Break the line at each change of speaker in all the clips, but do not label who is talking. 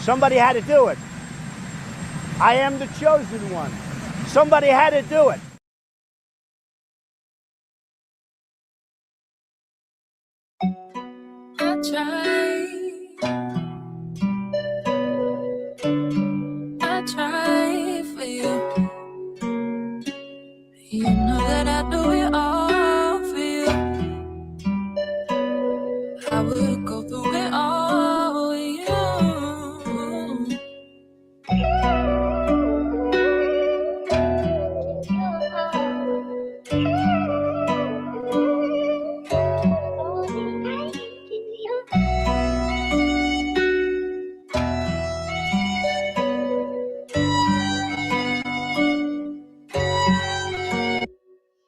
Somebody had to do it. I am the chosen one. Somebody had to do it.
I try for you. You know that I do it all for you. I would go through it all with you.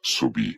Subir.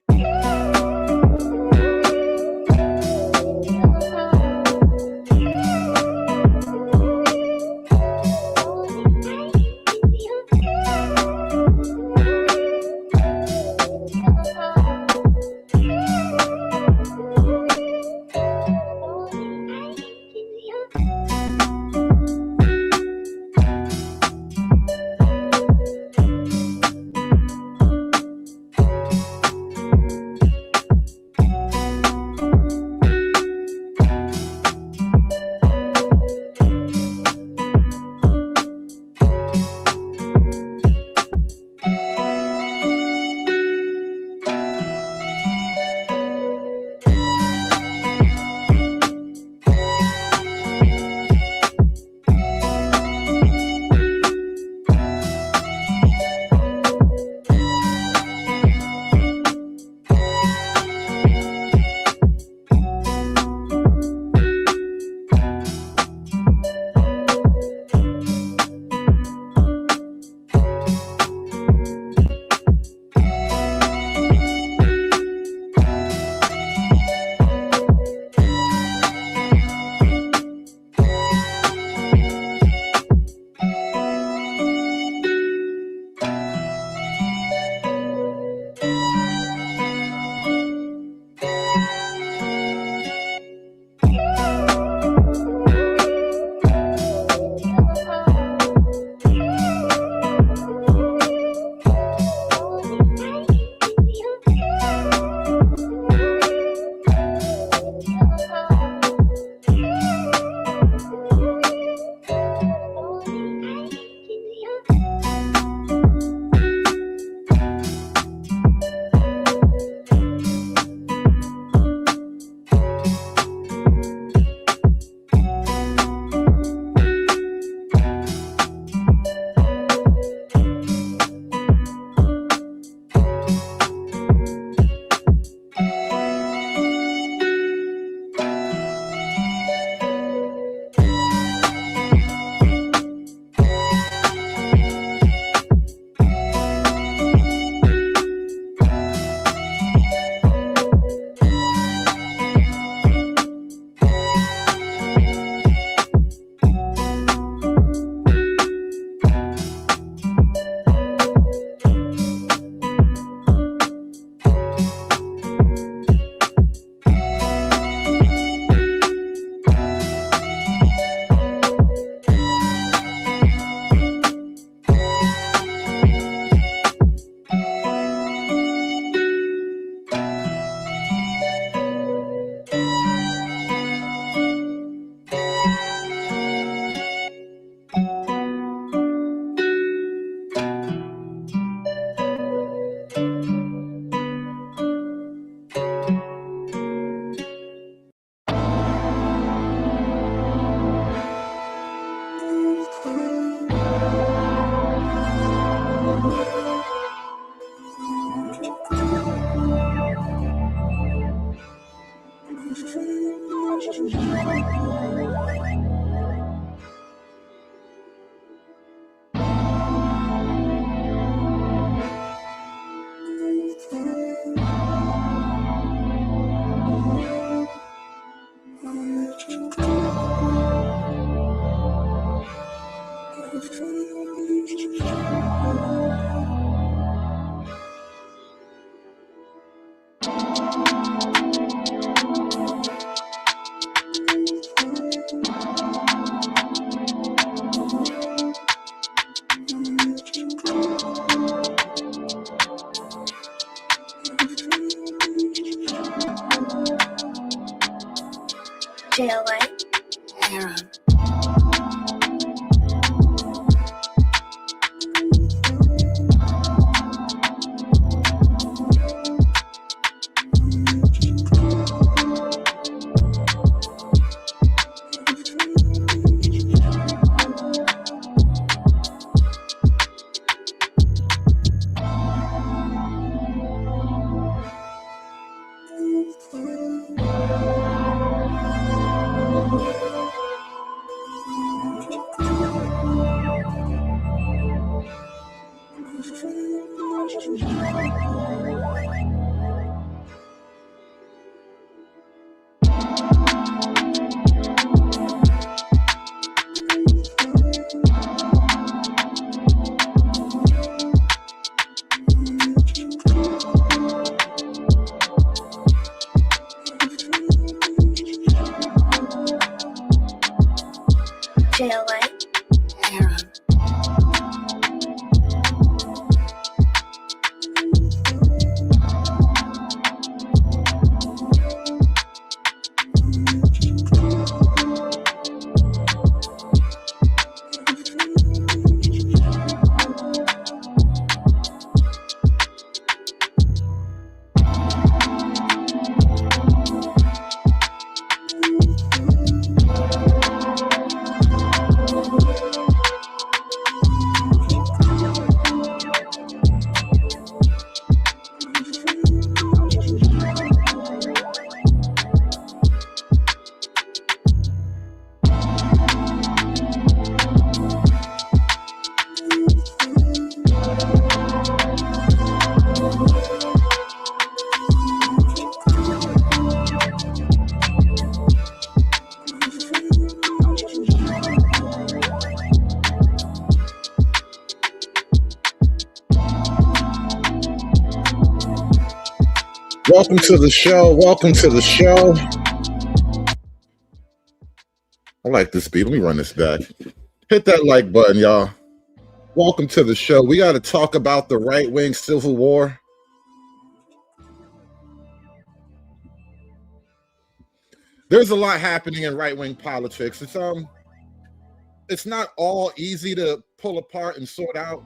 JLA. Aaron. JLA. Aaron.
Welcome to the show. Welcome to the show. I like this beat. Let me run this back. Hit that like button, y'all. Welcome to the show. We got to talk about the right-wing civil war. There's a lot happening in right-wing politics. It's not all easy to pull apart and sort out,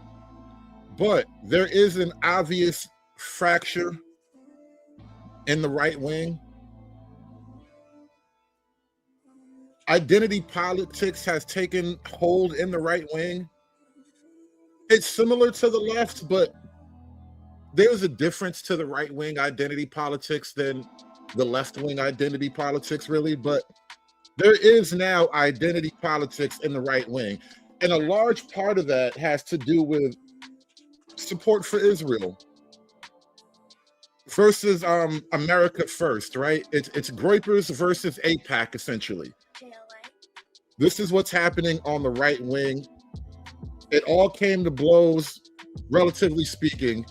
but there is an obvious fracture in the right wing. Identity politics has taken hold in the right wing. It's similar to the left, but there's a difference to the right wing identity politics than the left wing identity politics, really. But there is now identity politics in the right wing. And a large part of that has to do with support for Israel versus America First, right? It's Groypers versus AIPAC, essentially. This is what's happening on the right wing. It all came to blows, relatively speaking,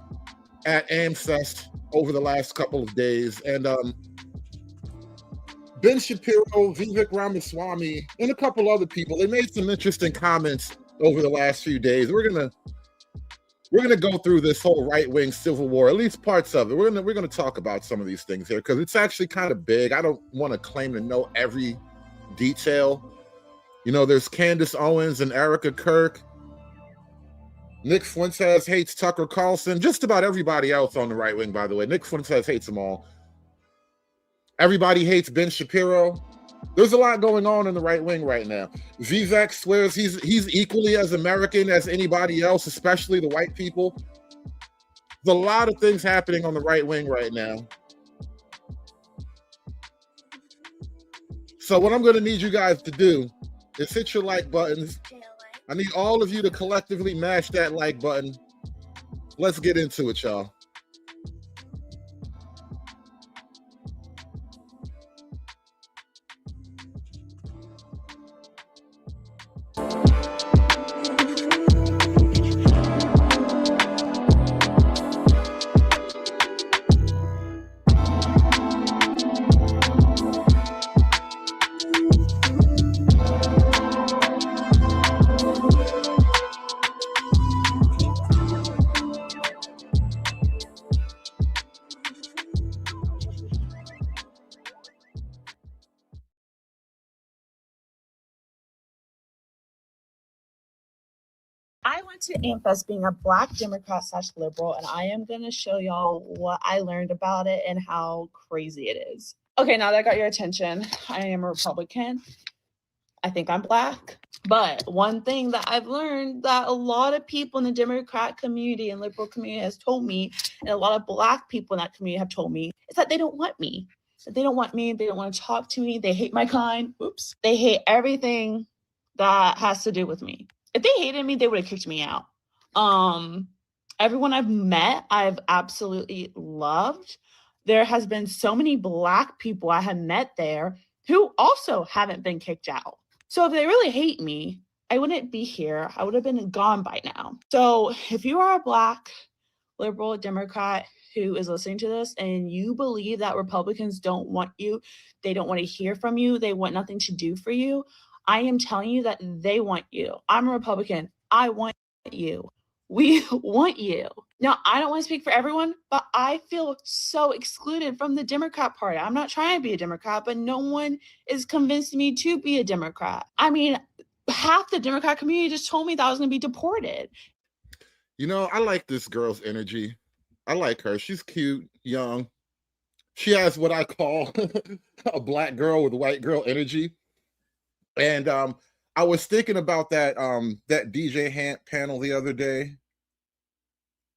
at AmFest over the last couple of days. And Ben Shapiro, Vivek Ramaswamy, and a couple other people, they made some interesting comments over the last few days. We're gonna go through this whole right-wing civil war, at least parts of it. We're gonna talk about some of these things here because it's actually kind of big. I don't want to claim to know every detail. You know, there's Candace Owens and Erica Kirk. Nick Fuentes hates Tucker Carlson. Just about everybody else on the right wing, by the way. Nick Fuentes hates them all. Everybody hates Ben Shapiro. There's a lot going on in the right wing right now. Vivek swears he's equally as American as anybody else, especially the white people. There's a lot of things happening on the right wing right now. So what I'm going to need you guys to do is hit your like buttons. I need all of you to collectively mash that like button. Let's get into it, y'all.
I went to AmFest being a Black Democrat / liberal, and I am going to show y'all what I learned about it and how crazy it is. Okay, now that I got your attention, I am a Republican. I think I'm Black. But one thing that I've learned that a lot of people in the Democrat community and liberal community has told me, and a lot of Black people in that community have told me, is that they don't want me. That they don't want me. They don't want to talk to me. They hate my kind. Oops. They hate everything that has to do with me. If they hated me, they would have kicked me out. Everyone I've met, I've absolutely loved. There has been so many Black people I have met there who also haven't been kicked out. So if they really hate me, I wouldn't be here. I would have been gone by now. So if you are a Black, liberal, Democrat who is listening to this and you believe that Republicans don't want you, they don't want to hear from you, they want nothing to do for you, I am telling you that they want you. I'm a Republican. I want you. We want you. Now, I don't want to speak for everyone, but I feel so excluded from the Democrat Party. I'm not trying to be a Democrat, but no one is convincing me to be a Democrat. I mean, half the Democrat community just told me that I was going to be deported.
You know, I like this girl's energy. I like her. She's cute, young. She has what I call a Black girl with white girl energy. And I was thinking about that DJ Hant panel the other day.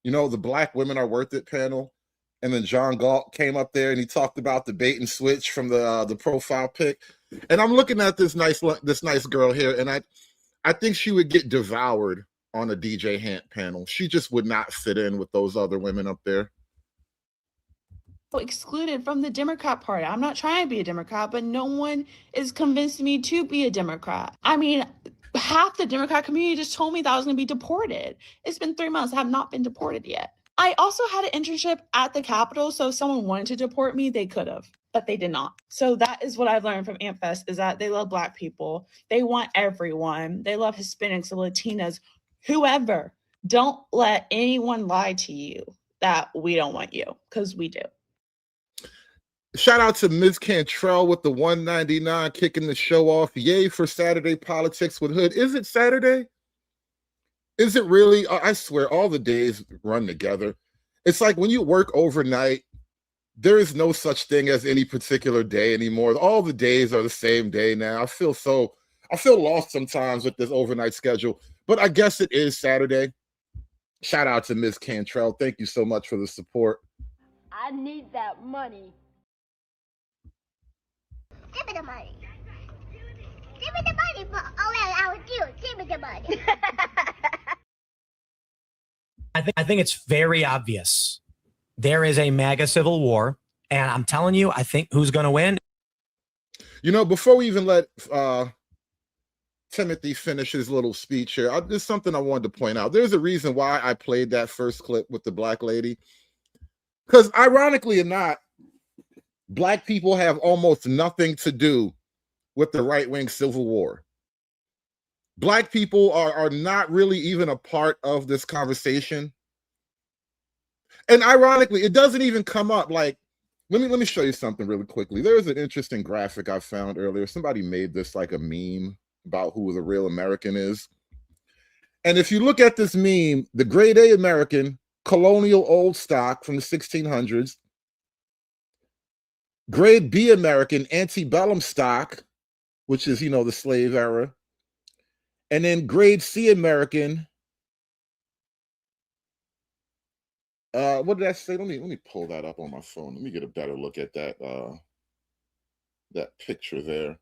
You know, the Black Women Are Worth It panel. And then John Galt came up there and he talked about the bait and switch from the profile pic. And I'm looking at this nice girl here, and I think she would get devoured on a DJ Hant panel. She just would not fit in with those other women up there.
Excluded from the Democrat Party. I'm not trying to be a Democrat, but no one is convincing me to be a Democrat. I mean, half the Democrat community just told me that I was going to be deported. It's been 3 months. I have not been deported yet. I also had an internship at the Capitol, so if someone wanted to deport me, they could have, but they did not. So that is what I've learned from AmFest, is that they love Black people. They want everyone. They love Hispanics, Latinas, whoever. Don't let anyone lie to you that we don't want you, because we do.
Shout out to Ms. Cantrell with the 199 kicking the show off. Yay for Saturday Politics with Hood. Is it Saturday? Is it really? I swear all the days run together. It's like when you work overnight, there is no such thing as any particular day anymore. All the days are the same day now. I feel lost sometimes with this overnight schedule, but I guess it is Saturday. Shout out to Ms. Cantrell. Thank you so much for the support.
I need that money. Give me the money. Give me the money for all I would do. Give me the money.
I think it's very obvious. There is a MAGA civil war, and I'm telling you, I think who's going to win.
You know, before we even let Timothy finish his little speech here, there's something I wanted to point out. There's a reason why I played that first clip with the Black lady. Because ironically or not, Black people have almost nothing to do with the right-wing civil war. Black people are not really even a part of this conversation. And ironically, it doesn't even come up. Like, let me show you something really quickly. There's an interesting graphic I found earlier. Somebody made this like a meme about who the real American is. And if you look at this meme, the grade A American, colonial old stock from the 1600s, grade B American, antebellum stock, which is, you know, the slave era, and then grade C American. What did I say? Let me pull that up on my phone. Let me get a better look at that that picture there.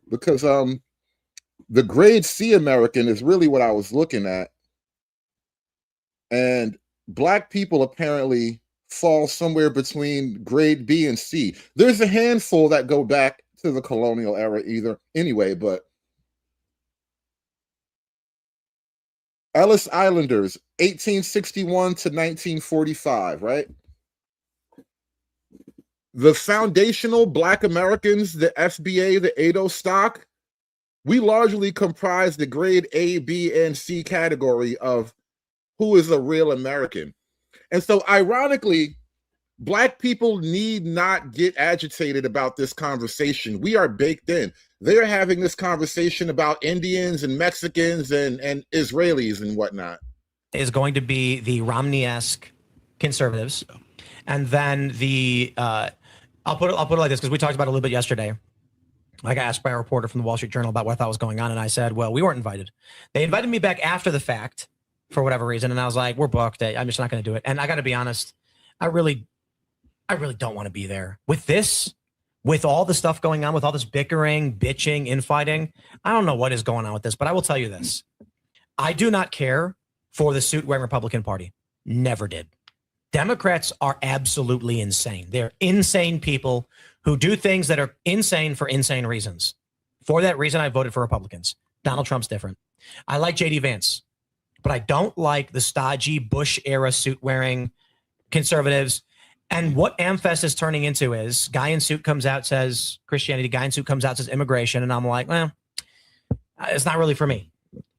Because the grade C American is really what I was looking at. And Black people apparently fall somewhere between grade B and C. There's a handful that go back to the colonial era anyway, but Ellis Islanders, 1861 to 1945, right? The foundational Black Americans, the FBA, the ADO stock, we largely comprise the grade A, B, and C category of who is a real American. And so ironically, Black people need not get agitated about this conversation. We are baked in. They're having this conversation about Indians and Mexicans and Israelis and whatnot.
Is going to be the Romney-esque conservatives, and then the I'll put it like this, because we talked about it a little bit yesterday. I got asked by a reporter from the Wall Street Journal about what I thought was going on, and I said, well, we weren't invited. They invited me back after the fact for whatever reason, and I was like, we're booked. I'm just not going to do it. And I got to be honest, I really don't want to be there with this, with all the stuff going on, with all this bickering, bitching, infighting. I don't know what is going on with this, but I will tell you this: I do not care for the suit-wearing Republican Party. Never did. Democrats are absolutely insane. They're insane people who do things that are insane for insane reasons. For that reason, I voted for Republicans. Donald Trump's different. I like J.D. Vance, but I don't like the stodgy Bush-era suit-wearing conservatives. And what AmFest is turning into is guy in suit comes out, says Christianity, guy in suit comes out, says immigration, and I'm like, well, it's not really for me.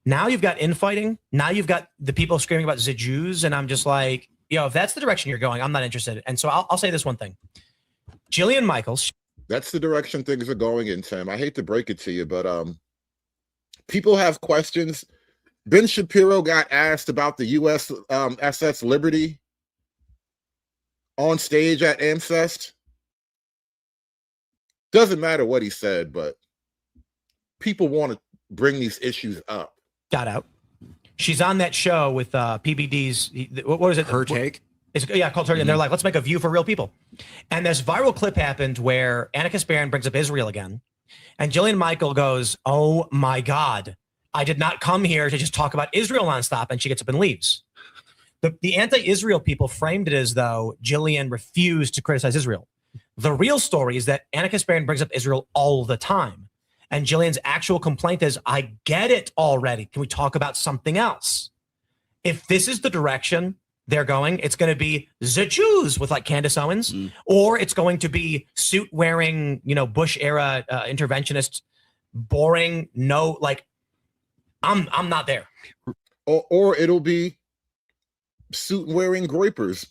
Now you've got infighting. Now you've got the people screaming about the Jews, and I'm just like, if that's the direction you're going, I'm not interested. And so I'll say this one thing. Jillian Michaels. That's the direction things are going in, Tim. I hate to break it to you, but people have questions. Ben Shapiro got asked about the USS Liberty on stage at AmFest. Doesn't matter what he said, but people want to bring these issues up. Got out. She's on that show with PBD's. What was it?
Her Take.
Called Her. And they're like, let's make a View for Real People. And this viral clip happened where Anna Kasparian brings up Israel again, and Jillian Michael goes, "Oh my God, I did not come here to just talk about Israel nonstop." And she gets up and leaves. The anti-Israel people framed it as though Jillian refused to criticize Israel. The real story is that Anna Kasparian brings up Israel all the time. And Jillian's actual complaint is, I get it already. Can we talk about something else? If this is the direction they're going, it's going to be the Jews with like Candace Owens, or it's going to be suit-wearing, Bush-era interventionist, boring, I'm not there.
Or it'll be suit-wearing groypers.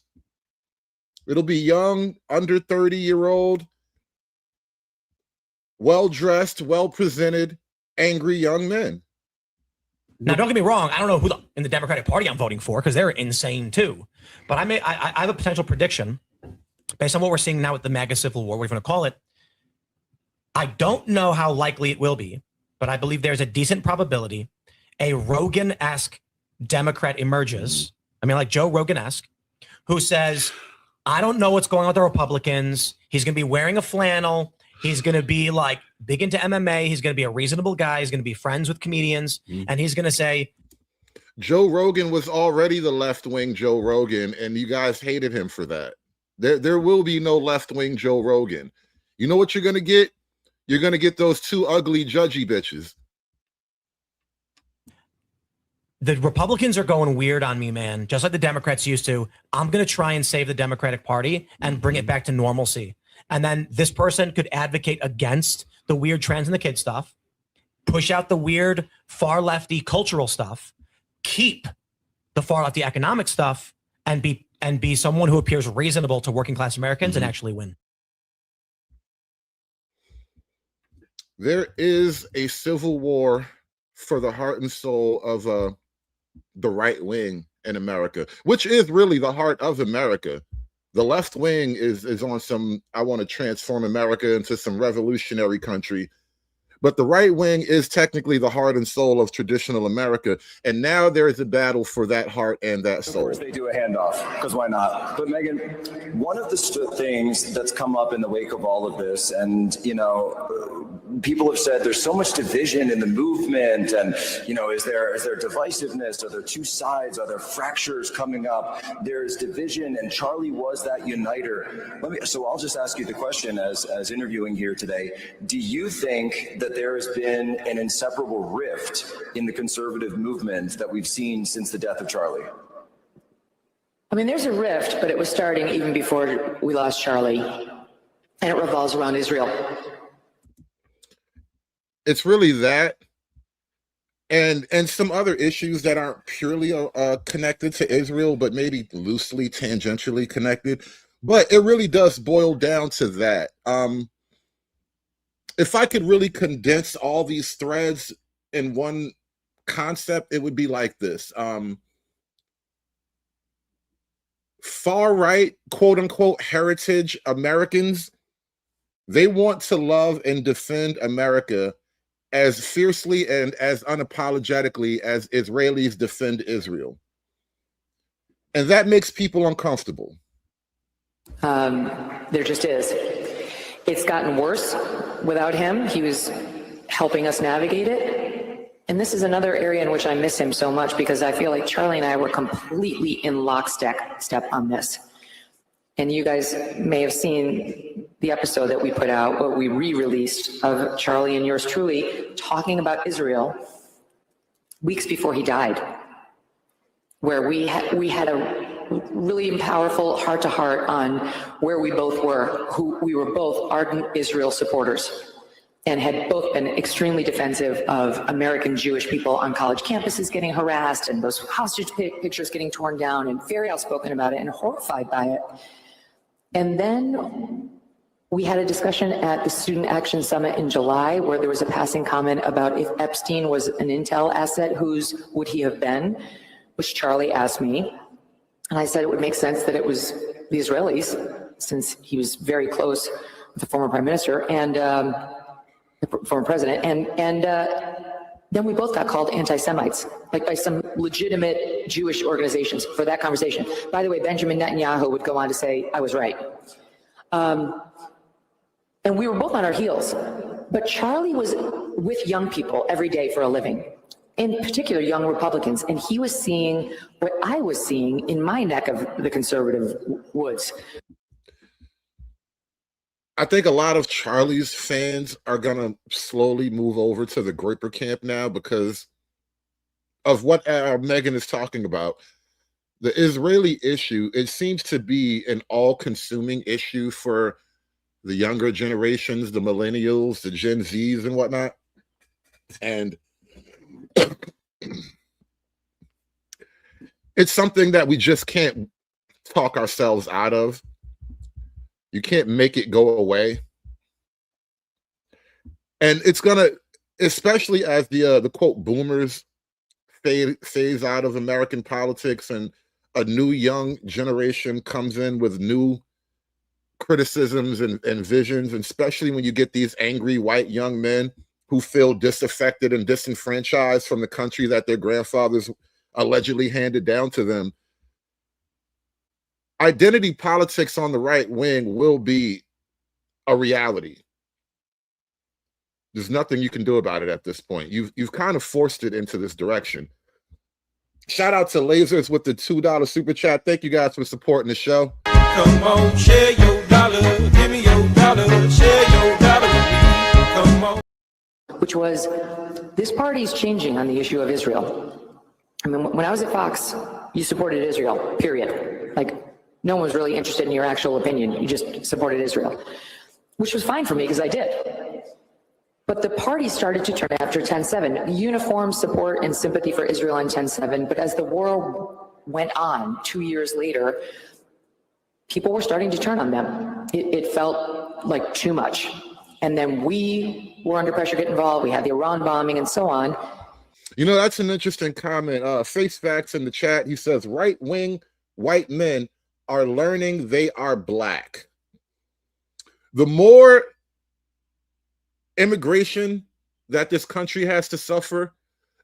It'll be young, under 30-year-old, well-dressed, well-presented, angry young men.
Now, don't get me wrong. I don't know who in the Democratic Party I'm voting for, because they're insane too. But I have a potential prediction based on what we're seeing now with the MAGA Civil War, whatever you want to call it. I don't know how likely it will be, but I believe there's a decent probability a Rogan-esque Democrat emerges. I mean, like Joe Rogan-esque, who says, I don't know what's going on with the Republicans. He's going to be wearing a flannel. He's going to be like big into MMA. He's going to be a reasonable guy. He's going to be friends with comedians. And he's going to say,
Joe Rogan was already the left-wing Joe Rogan, and you guys hated him for that. There will be no left-wing Joe Rogan. You know what you're going to get? You're going to get those two ugly, judgy bitches.
The Republicans are going weird on me, man, just like the Democrats used to. I'm going to try and save the Democratic Party and bring it back to normalcy. And then this person could advocate against the weird trans and the kid stuff, push out the weird far lefty cultural stuff, keep the far lefty economic stuff, and be someone who appears reasonable to working class Americans and actually win.
There is a civil war for the heart and soul of the right wing in America, which is really the heart of America. The left wing is on some, I want to transform America into some revolutionary country. But the right wing is technically the heart and soul of traditional America. And now there is a battle for that heart and that soul.
Of course they do a handoff, because why not? But Megan, one of the things that's come up in the wake of all of this, and, people have said there's so much division in the movement, and, is there divisiveness? Are there two sides? Are there fractures coming up? There's division, and Charlie was that uniter. So I'll just ask you the question as interviewing here today. Do you think that there has been an inseparable rift in the conservative movement that we've seen since the death of Charlie?
I mean, there's a rift, but it was starting even before we lost Charlie, and it revolves around Israel.
It's really that, and some other issues that aren't purely connected to Israel, but maybe loosely, tangentially connected. But it really does boil down to that. If I could really condense all these threads in one concept, it would be like this. Far right, quote unquote, heritage Americans, they want to love and defend America as fiercely and as unapologetically as Israelis defend Israel. And that makes people uncomfortable.
There just is. It's gotten worse without him. He was helping us navigate it. And this is another area in which I miss him so much, because I feel like Charlie and I were completely in lockstep on this. And you guys may have seen the episode that we put out, what we re-released of Charlie and yours truly talking about Israel weeks before he died, where we had a really powerful heart-to-heart on where we both were, who we were both ardent Israel supporters, and had both been extremely defensive of American Jewish people on college campuses getting harassed and those hostage pictures getting torn down, and very outspoken about it and horrified by it. And then we had a discussion at the Student Action Summit in July where there was a passing comment about if Epstein was an intel asset, whose would he have been, which Charlie asked me. And I said it would make sense that it was the Israelis, since he was very close with the former prime minister and the former president. And then we both got called anti-Semites, like by some legitimate Jewish organizations for that conversation. By the way, Benjamin Netanyahu would go on to say I was right. And we were both on our heels. But Charlie was with young people every day for a living, in particular young Republicans, and he was seeing what I was seeing in my neck of the conservative woods.
I think a lot of Charlie's fans are going to slowly move over to the Groyper camp now because of what Megan is talking about. The Israeli issue, it seems to be an all-consuming issue for the younger generations, the millennials, the Gen Zs and whatnot. And it's something that we just can't talk ourselves out of. You can't make it go away. And it's gonna, especially as the quote boomers phase out of American politics and a new young generation comes in with new criticisms and visions, and especially when you get these angry white young men who feel disaffected and disenfranchised from the country that their grandfathers allegedly handed down to them. Identity politics on the right wing will be a reality. There's nothing you can do about it at this point. You've kind of forced it into this direction. Shout out to Lasers with the $2 super chat. Thank you guys for supporting the show.
Come on, share your dollar. Give me your dollar. Share your dollar with me. Come on.
Which was, this party is changing on the issue of Israel. I mean, when I was at Fox, you supported Israel, period. Like, no one was really interested in your actual opinion. You just supported Israel, which was fine for me because I did. But the party started to turn after 10/7, uniform support and sympathy for Israel on 10/7. But as the war went on 2 years later, people were starting to turn on them. It felt like too much. And then we were under pressure to get involved. We had the Iran bombing and so on.
You know, that's an interesting comment. Face Facts in the chat, he says, right-wing white men are learning they are black. The more immigration that this country has to suffer,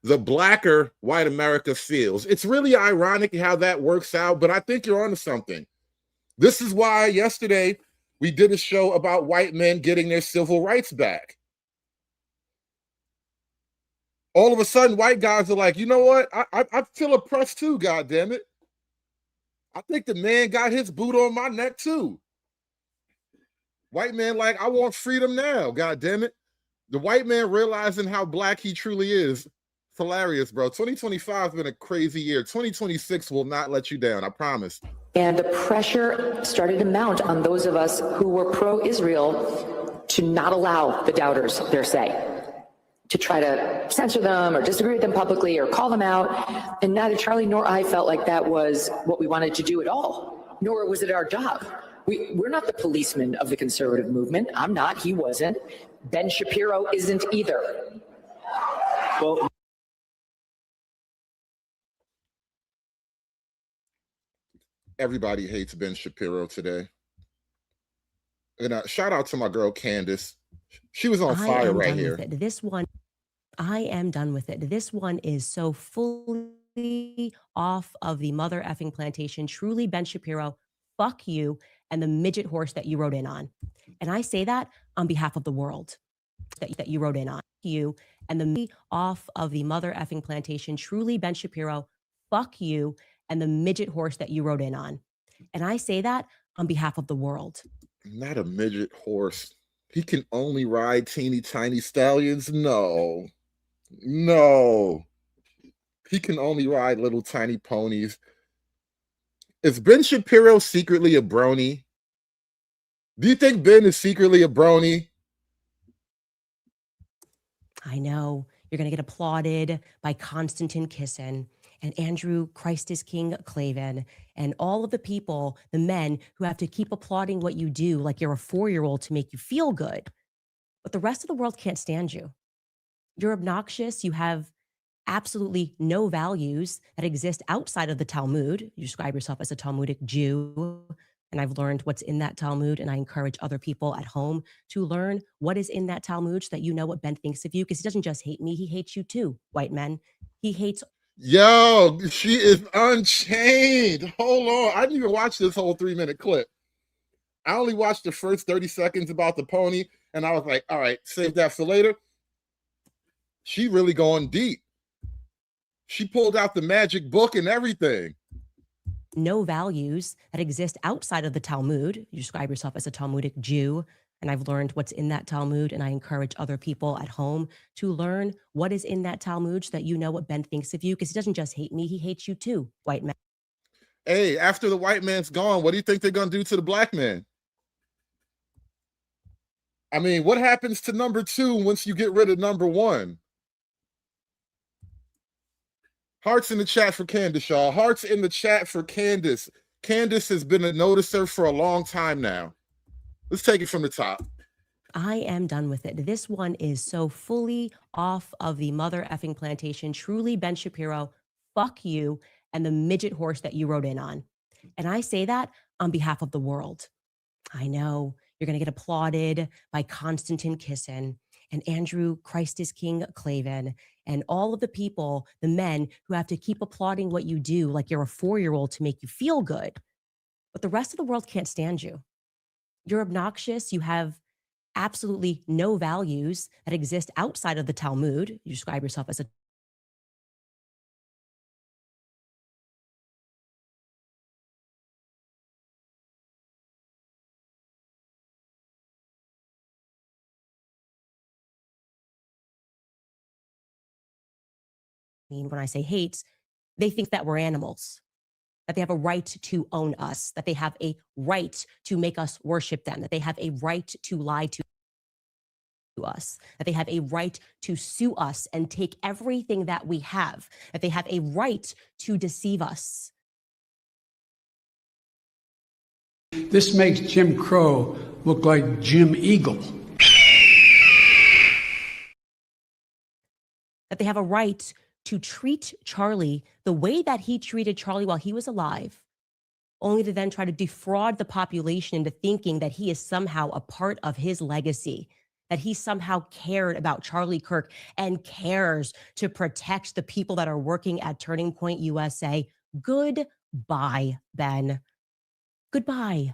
the blacker white America feels. It's really ironic how that works out, but I think you're onto something. This is why yesterday we did a show about white men getting their civil rights back. All of a sudden, white guys are like, you know what? I feel oppressed too, goddammit. I think the man got his boot on my neck too. White man like, I want freedom now, goddammit. The white man realizing how black he truly is. It's hilarious, bro. 2025 has been a crazy year. 2026 will not let you down, I promise.
And the pressure started to mount on those of us who were pro-Israel to not allow the doubters their say, to try to censor them or disagree with them publicly or call them out. And neither Charlie nor I felt like that was what we wanted to do at all, nor was it our job. We're not the policemen of the conservative movement. I'm not. He wasn't. Ben Shapiro isn't either.
Well,
Everybody hates Ben Shapiro today. And shout out to my girl Candace. She was on fire right here.
I am done with it. This one is so fully off of the mother effing plantation. Truly, Ben Shapiro, fuck you and the midget horse that you rode in on. And I say that on behalf of the world that you rode in on. You and the off of the mother effing plantation. Truly, Ben Shapiro, fuck you and the midget horse that you rode in on. And I say that on behalf of the world.
Not a midget horse. He can only ride teeny tiny stallions. No. He can only ride little tiny ponies. Is Ben Shapiro secretly a brony? Do you think Ben is secretly a brony?
I know you're going to get applauded by Konstantin Kisin and Andrew Christ is King Clavin and all of the people, the men who have to keep applauding what you do like you're a 4-year-old to make you feel good. But the rest of the world can't stand you. You're obnoxious. You have absolutely no values that exist outside of the Talmud. You describe yourself as a Talmudic Jew. And I've learned what's in that Talmud. And I encourage other people at home to learn what is in that Talmud so that you know what Ben thinks of you. Because he doesn't just hate me. He hates you too, white men. He hates.
Yo, she is unchained. Hold on. I didn't even watch this whole 3-minute clip. I only watched the first 30 seconds about the pony. And I was like, all right, save that for later. She really going deep. She pulled out the magic book and everything.
No values that exist outside of the Talmud. You describe yourself as a Talmudic Jew. And I've learned what's in that Talmud. And I encourage other people at home to learn what is in that Talmud so that you know what Ben thinks of you. Because he doesn't just hate me. He hates you too, white man.
Hey, after the white man's gone, what do you think they're going to do to the black man? I mean, what happens to number 2 once you get rid of number 1? Hearts in the chat for Candace, y'all. Hearts in the chat for Candace. Candace has been a noticer for a long time now. Let's take it from the top.
I am done with it. This one is so fully off of the mother effing plantation. Truly, Ben Shapiro, fuck you and the midget horse that you rode in on. And I say that on behalf of the world. I know you're going to get applauded by Konstantin Kisin and Andrew Christ is King Clavin and all of the people, the men who have to keep applauding what you do like you're a 4-year-old to make you feel good. But the rest of the world can't stand you. You're obnoxious. You have absolutely no values that exist outside of the Talmud. You describe yourself as a when I say hates, they think that we're animals, that they have a right to own us, that they have a right to make us worship them, that they have a right to lie to us, that they have a right to sue us and take everything that we have, that they have a right to deceive us.
This makes Jim Crow look like Jim Eagle.
That they have a right to treat Charlie the way that he treated Charlie while he was alive, only to then try to defraud the population into thinking that he is somehow a part of his legacy, that he somehow cared about Charlie Kirk and cares to protect the people that are working at Turning Point USA. Goodbye, Ben. Goodbye.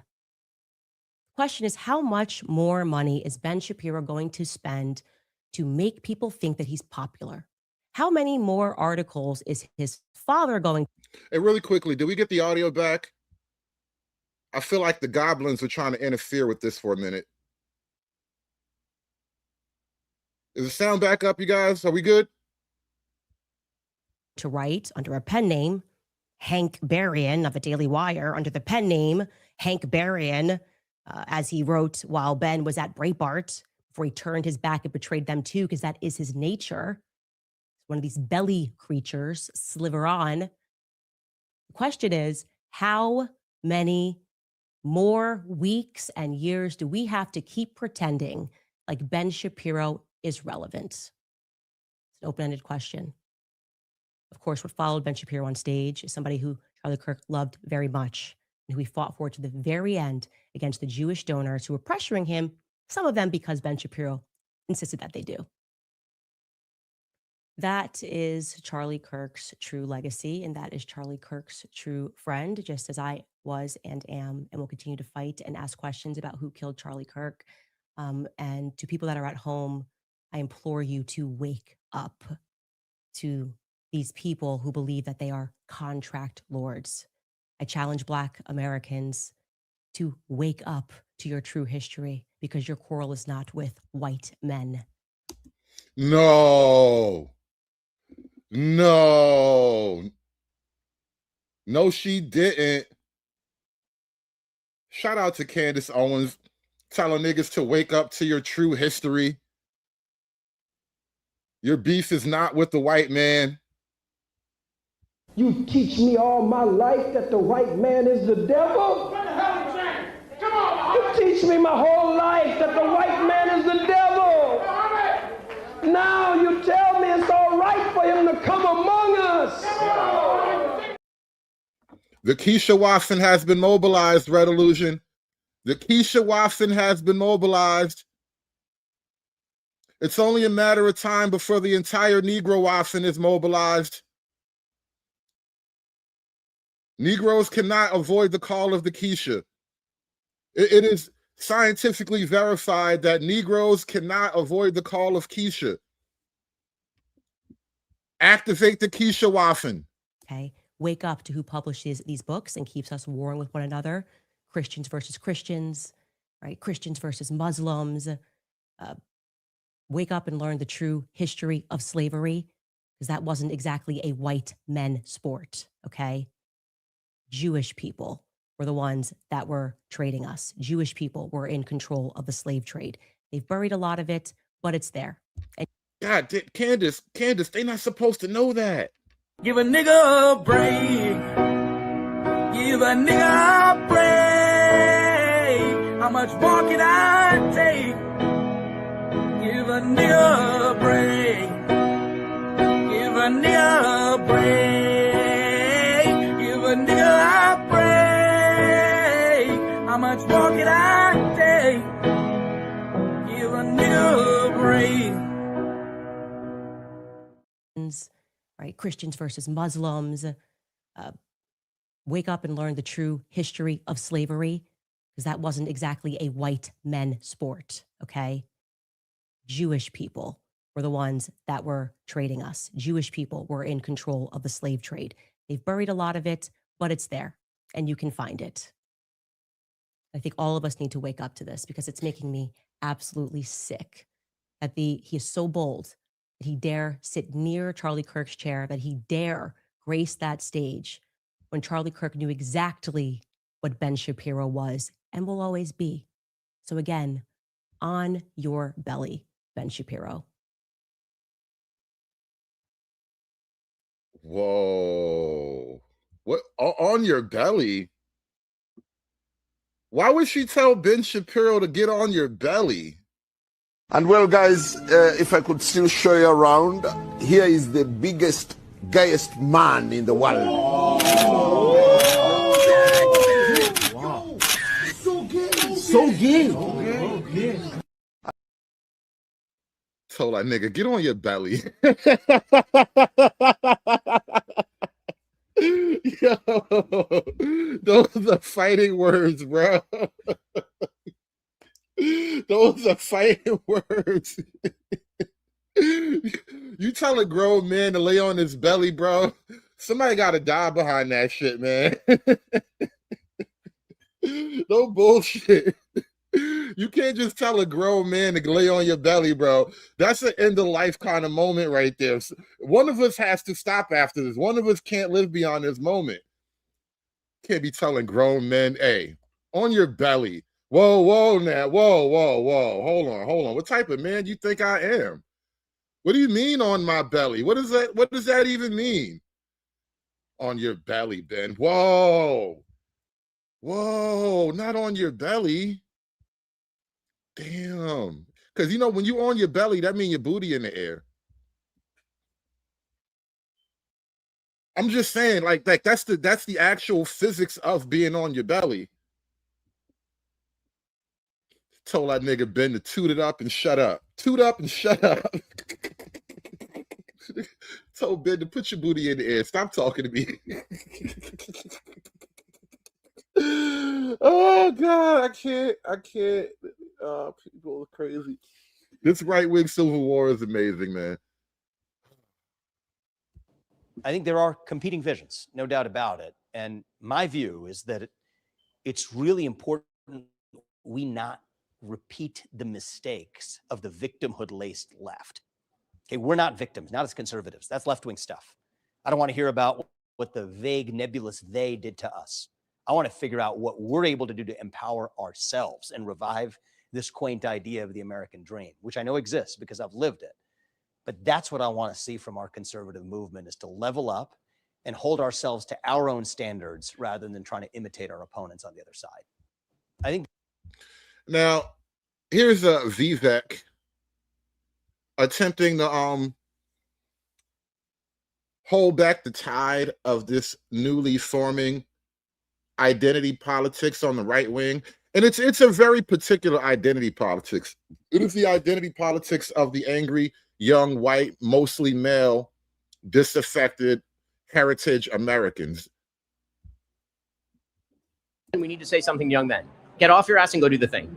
Question is, how much more money is Ben Shapiro going to spend to make people think that he's popular? How many more articles is his father going?
Hey, really quickly, did we get the audio back? I feel like the goblins were trying to interfere with this for a minute. Is the sound back up, you guys? Are we good?
To write under a pen name, Hank Berrien of the Daily Wire, under the pen name Hank Berrien, as he wrote while Ben was at Breitbart, before he turned his back and betrayed them too, because that is his nature. One of these belly creatures, sliver on. The question is, how many more weeks and years do we have to keep pretending like Ben Shapiro is relevant? It's an open-ended question. Of course, what followed Ben Shapiro on stage is somebody who Charlie Kirk loved very much and who he fought for to the very end against the Jewish donors who were pressuring him, some of them because Ben Shapiro insisted that they do. That is Charlie Kirk's true legacy, and that is Charlie Kirk's true friend, just as I was and am and will continue to fight and ask questions about who killed Charlie Kirk. And to people that are at home, I implore you to wake up to these people who believe that they are contract lords. I challenge Black Americans to wake up to your true history, because your quarrel is not with white men.
No, she didn't. Shout out to Candace Owens telling niggas to wake up to your true history. Your beef is not with the white man.
You teach me all my life that the white man is the devil? What the hell is that? Come on! You teach me my whole life that the white man is the devil. Now you tell me it's all right for him to come among us.
The Keisha Watson has been mobilized, Red Illusion. The Keisha Watson has been mobilized. It's only a matter of time before the entire Negro Watson is mobilized. Negroes cannot avoid the call of the Keisha. It is scientifically verified that Negroes cannot avoid the call of Keisha. Activate the Keisha Watson.
Okay, wake up to who publishes these books and keeps us warring with one another. Christians versus Christians, right? Christians versus Muslims. Wake up and learn the true history of slavery, because that wasn't exactly a white men sport, okay? Jewish people were the ones that were trading us. Jewish people were in control of the slave trade. They've buried a lot of it, but it's there. And
God, Candace, they're not supposed to know that.
Give a nigga a break. Give a nigga a break. How much more can I take? Give a nigga a break. Give a nigga a break. Give a nigga a break. How much more can I take? Give a nigga a break.
Right? Christians versus Muslims. Wake up and learn the true history of slavery, because that wasn't exactly a white men sport, okay? Jewish people were the ones that were trading us. Jewish people were in control of the slave trade. They've buried a lot of it, but it's there and you can find it. I think all of us need to wake up to this, because it's making me absolutely sick that he is so bold that he dare sit near Charlie Kirk's chair, that he dare grace that stage when Charlie Kirk knew exactly what Ben Shapiro was and will always be. So again, on your belly, Ben Shapiro.
Whoa. What? On your belly? Why would she tell Ben Shapiro to get on your belly?
And well, guys, if I could still show you around, here is the biggest, gayest man in the world.
Wow. So gay. So gay.
Told that nigga, get on your belly. Yo, those are fighting words, bro. Those are fighting words. You tell a grown man to lay on his belly, bro. Somebody got to die behind that shit, man. No bullshit. You can't just tell a grown man to lay on your belly, bro. That's an end of life kind of moment right there. One of us has to stop after this. One of us can't live beyond this moment. Can't be telling grown men, hey, on your belly. Whoa, now. Whoa. Hold on. What type of man do you think I am? What do you mean on my belly? What does that even mean? On your belly, Ben. Whoa. Whoa, not on your belly. Damn. Because, when you on your belly, that means your booty in the air. I'm just saying, like that's the actual physics of being on your belly. Told that nigga Ben to toot it up and shut up. Toot up and shut up. Told Ben to put your booty in the air. Stop talking to me. Oh God, I can't. People are crazy. This right-wing civil war is amazing, man.
I think there are competing visions, no doubt about it. And my view is that it's really important we not repeat the mistakes of the victimhood-laced left. Okay, we're not victims, not as conservatives. That's left-wing stuff. I don't want to hear about what the vague, nebulous they did to us. I want to figure out what we're able to do to empower ourselves and revive this quaint idea of the American dream, which I know exists because I've lived it. But that's what I want to see from our conservative movement, is to level up and hold ourselves to our own standards rather than trying to imitate our opponents on the other side. I think.
Now, here's Vivek attempting to hold back the tide of this newly forming identity politics on the right wing. And it's a very particular identity politics. It is the identity politics of the angry, young, white, mostly male, disaffected heritage Americans.
We need to say something to young men. Get off your ass and go do the thing.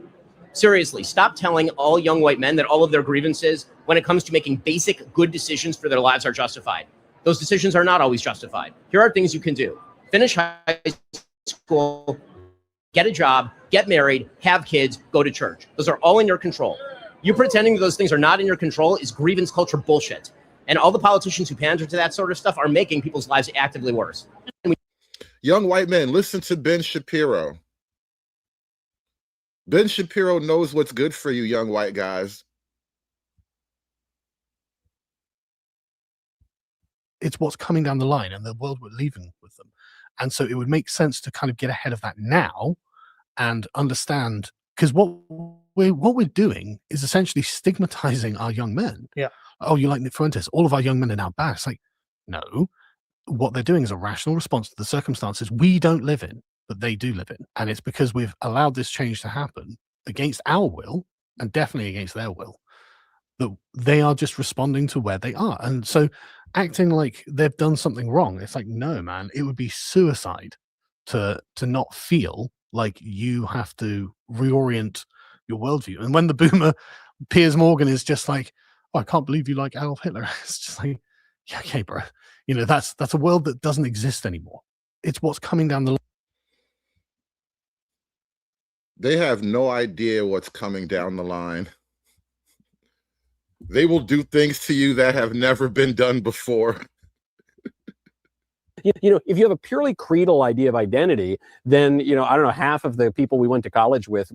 Seriously, stop telling all young white men that all of their grievances when it comes to making basic good decisions for their lives are justified. Those decisions are not always justified. Here are things you can do. Finish high school, get a job, get married, have kids, go to church. Those are all in your control. You pretending those things are not in your control is grievance culture bullshit. And all the politicians who pander to that sort of stuff are making people's lives actively worse.
Young white men, listen to Ben Shapiro. Ben Shapiro knows what's good for you, young white guys.
It's what's coming down the line and the world we're leaving with them. And so it would make sense to kind of get ahead of that now and understand, because what we're doing is essentially stigmatizing our young men.
Yeah.
Oh, you like Nick Fuentes? All of our young men are now bad. It's like, no, what they're doing is a rational response to the circumstances we don't live in, but they do live in. And it's because we've allowed this change to happen against our will and definitely against their will, that they are just responding to where they are. And so acting like they've done something wrong, it's like, no, man, it would be suicide to not feel like you have to reorient your worldview. And when the boomer Piers Morgan is just like, oh, I can't believe you like Adolf Hitler. It's just like, yeah, okay, bro. You know, that's a world that doesn't exist anymore. It's what's coming down the line.
They have no idea what's coming down the line. They will do things to you that have never been done before.
You know, if you have a purely creedal idea of identity, then, you know, I don't know, half of the people we went to college with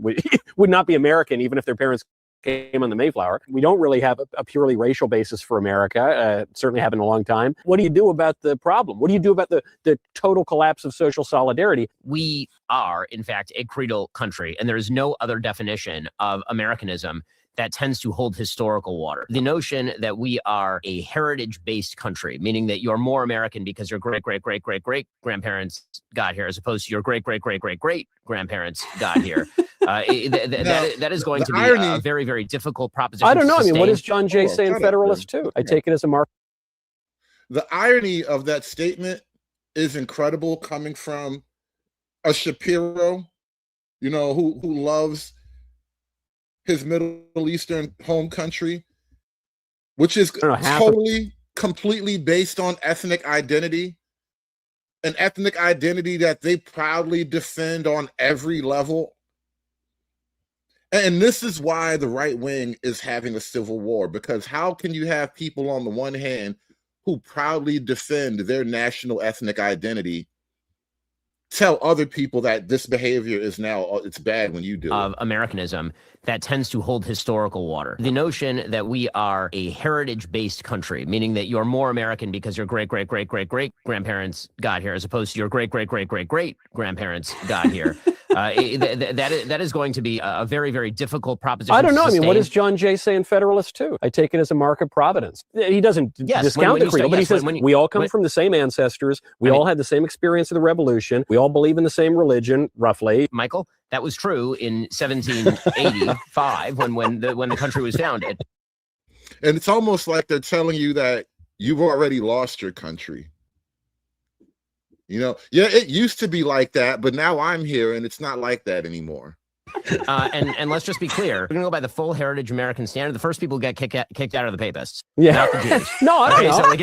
would not be American, even if their parents came on the Mayflower. We don't really have a purely racial basis for America. Certainly haven't in a long time. What do you do about the problem? What do you do about the total collapse of social solidarity?
We are, in fact, a creedal country, and there is no other definition of Americanism that tends to hold historical water. The notion that we are a heritage-based country, meaning that you're more American because your great-great-great-great-great-grandparents got here, as opposed to your great-great-great-great-great-grandparents got here. That is going to be a very, very difficult proposition.
I don't know.
To
I mean, what does
sustain.
John Jay say in Federalist 2? I take it as a mark.
The irony of that statement is incredible, coming from a Shapiro, you know, who loves his Middle Eastern home country, which is totally, completely based on ethnic identity, an ethnic identity that they proudly defend on every level. And this is why the right wing is having a civil war, because how can you have people on the one hand who proudly defend their national ethnic identity tell other people that this behavior is now, it's bad when you do
of
it.
Americanism that tends to hold historical water. The notion that we are a heritage-based country, meaning that you're more American because your great-great-great-great-great-grandparents got here, as opposed to your great-great-great-great-great-grandparents got here. That is going to be a very, very difficult proposition.
I don't know.
To
I mean, what
sustain.
does John Jay say in Federalist 2? I take it as a mark of providence. He doesn't
Yes,
discount
when
the
you say-
credo, but he
yes,
says
when you-
we all come
when-
from the same ancestors. We
I mean-
all had the same experience of the revolution. We all believe in the same religion, roughly.
Michael, that was true in 1785 when the country was founded.
And it's almost like they're telling you that you've already lost your country. You know, yeah, it used to be like that, but now I'm here and it's not like that anymore.
And let's just be clear, we're going to go by the full heritage American standard. The first people get kicked out are the papists,
Yeah.
not the Jews.
No, I don't
Okay,
know.
so like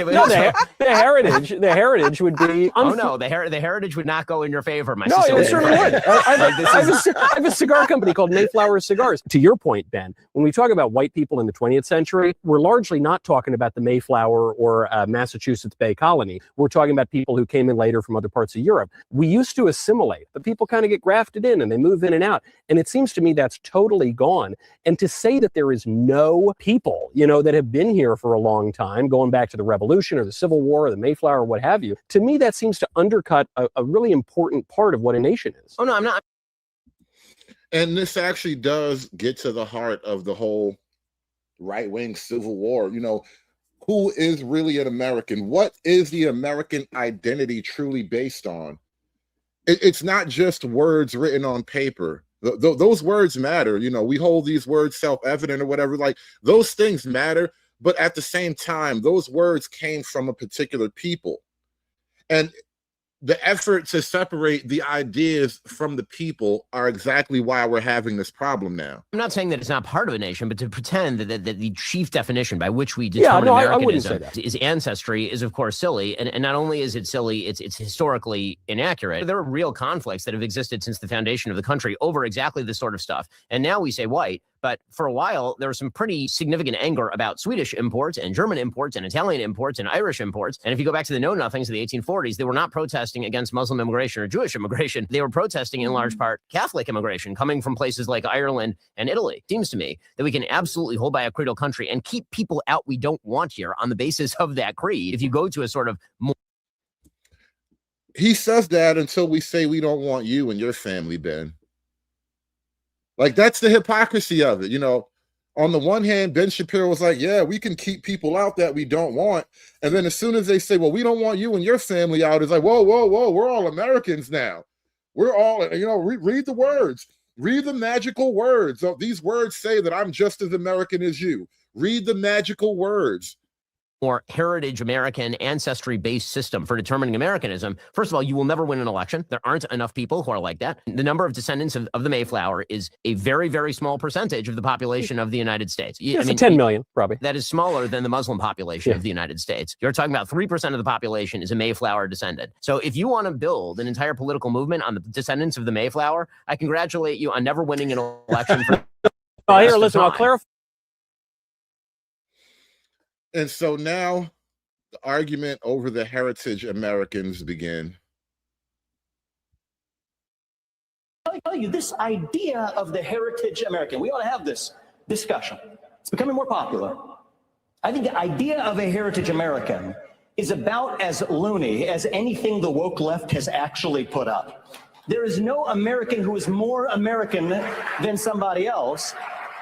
the heritage would be.
Oh no, the heritage would not go in your favor, my
No,
Sicilian
it certainly
friend.
would. I
Like, this is-
have a cigar company called Mayflower Cigars. To your point, Ben, when we talk about white people in the 20th century, we're largely not talking about the Mayflower or Massachusetts Bay Colony. We're talking about people who came in later from other parts of Europe. We used to assimilate, but people kind of get grafted in and they move in and out. And it seems to me that's totally gone. And to say that there is no people, that have been here for a long time, going back to the Revolution or the Civil War or the Mayflower or what have you, to me that seems to undercut a really important part of what a nation is.
Oh no, I'm not.
And this actually does get to the heart of the whole right-wing Civil War. You know, who is really an American? What is the American identity truly based on? It's not just words written on paper. Those words matter. You know, we hold these words self-evident or whatever, like those things matter. But at the same time, those words came from a particular people. And the effort to separate the ideas from the people are exactly why we're having this problem now.
I'm not saying that it's not part of a nation, but to pretend that the chief definition by which we
Yeah,
determine
no, I wouldn't say
Americanism
that.
is ancestry is, of course, silly. And not only is it silly, it's historically inaccurate. There are real conflicts that have existed since the foundation of the country over exactly this sort of stuff. And now we say white. But for a while, there was some pretty significant anger about Swedish imports and German imports and Italian imports and Irish imports. And if you go back to the Know-Nothings of the 1840s, they were not protesting against Muslim immigration or Jewish immigration. They were protesting in large part Catholic immigration coming from places like Ireland and Italy. It seems to me that we can absolutely hold by a creedal country and keep people out we don't want here on the basis of that creed. If you go to a sort of more
He says that until we say we don't want you and your family, Ben. Like, that's the hypocrisy of it. You know, on the one hand, Ben Shapiro was like, yeah, we can keep people out that we don't want. And then as soon as they say, well, we don't want you and your family out, it's like, whoa, whoa, whoa, we're all Americans now. We're all, read the words. Read the magical words. So these words say that I'm just as American as you. Read the magical words.
heritage American ancestry-based system for determining Americanism, first of all, you will never win an election. There aren't enough people who are like that. The number of descendants of the Mayflower is a very, very small percentage of the population of the United States.
Yes, 10 million, probably.
That is smaller than the Muslim population
Yeah.
of the United States. You're talking about 3% of the population is a Mayflower descendant. So if you want to build an entire political movement on the descendants of the Mayflower, I congratulate you on never winning an election for
Here, listen, I'll clarify.
And so now the argument over the heritage Americans begin.
I tell you, this idea of the heritage American, we ought to have this discussion. It's becoming more popular. I think the idea of a heritage American is about as loony as anything the woke left has actually put up. There is no American who is more American than somebody else.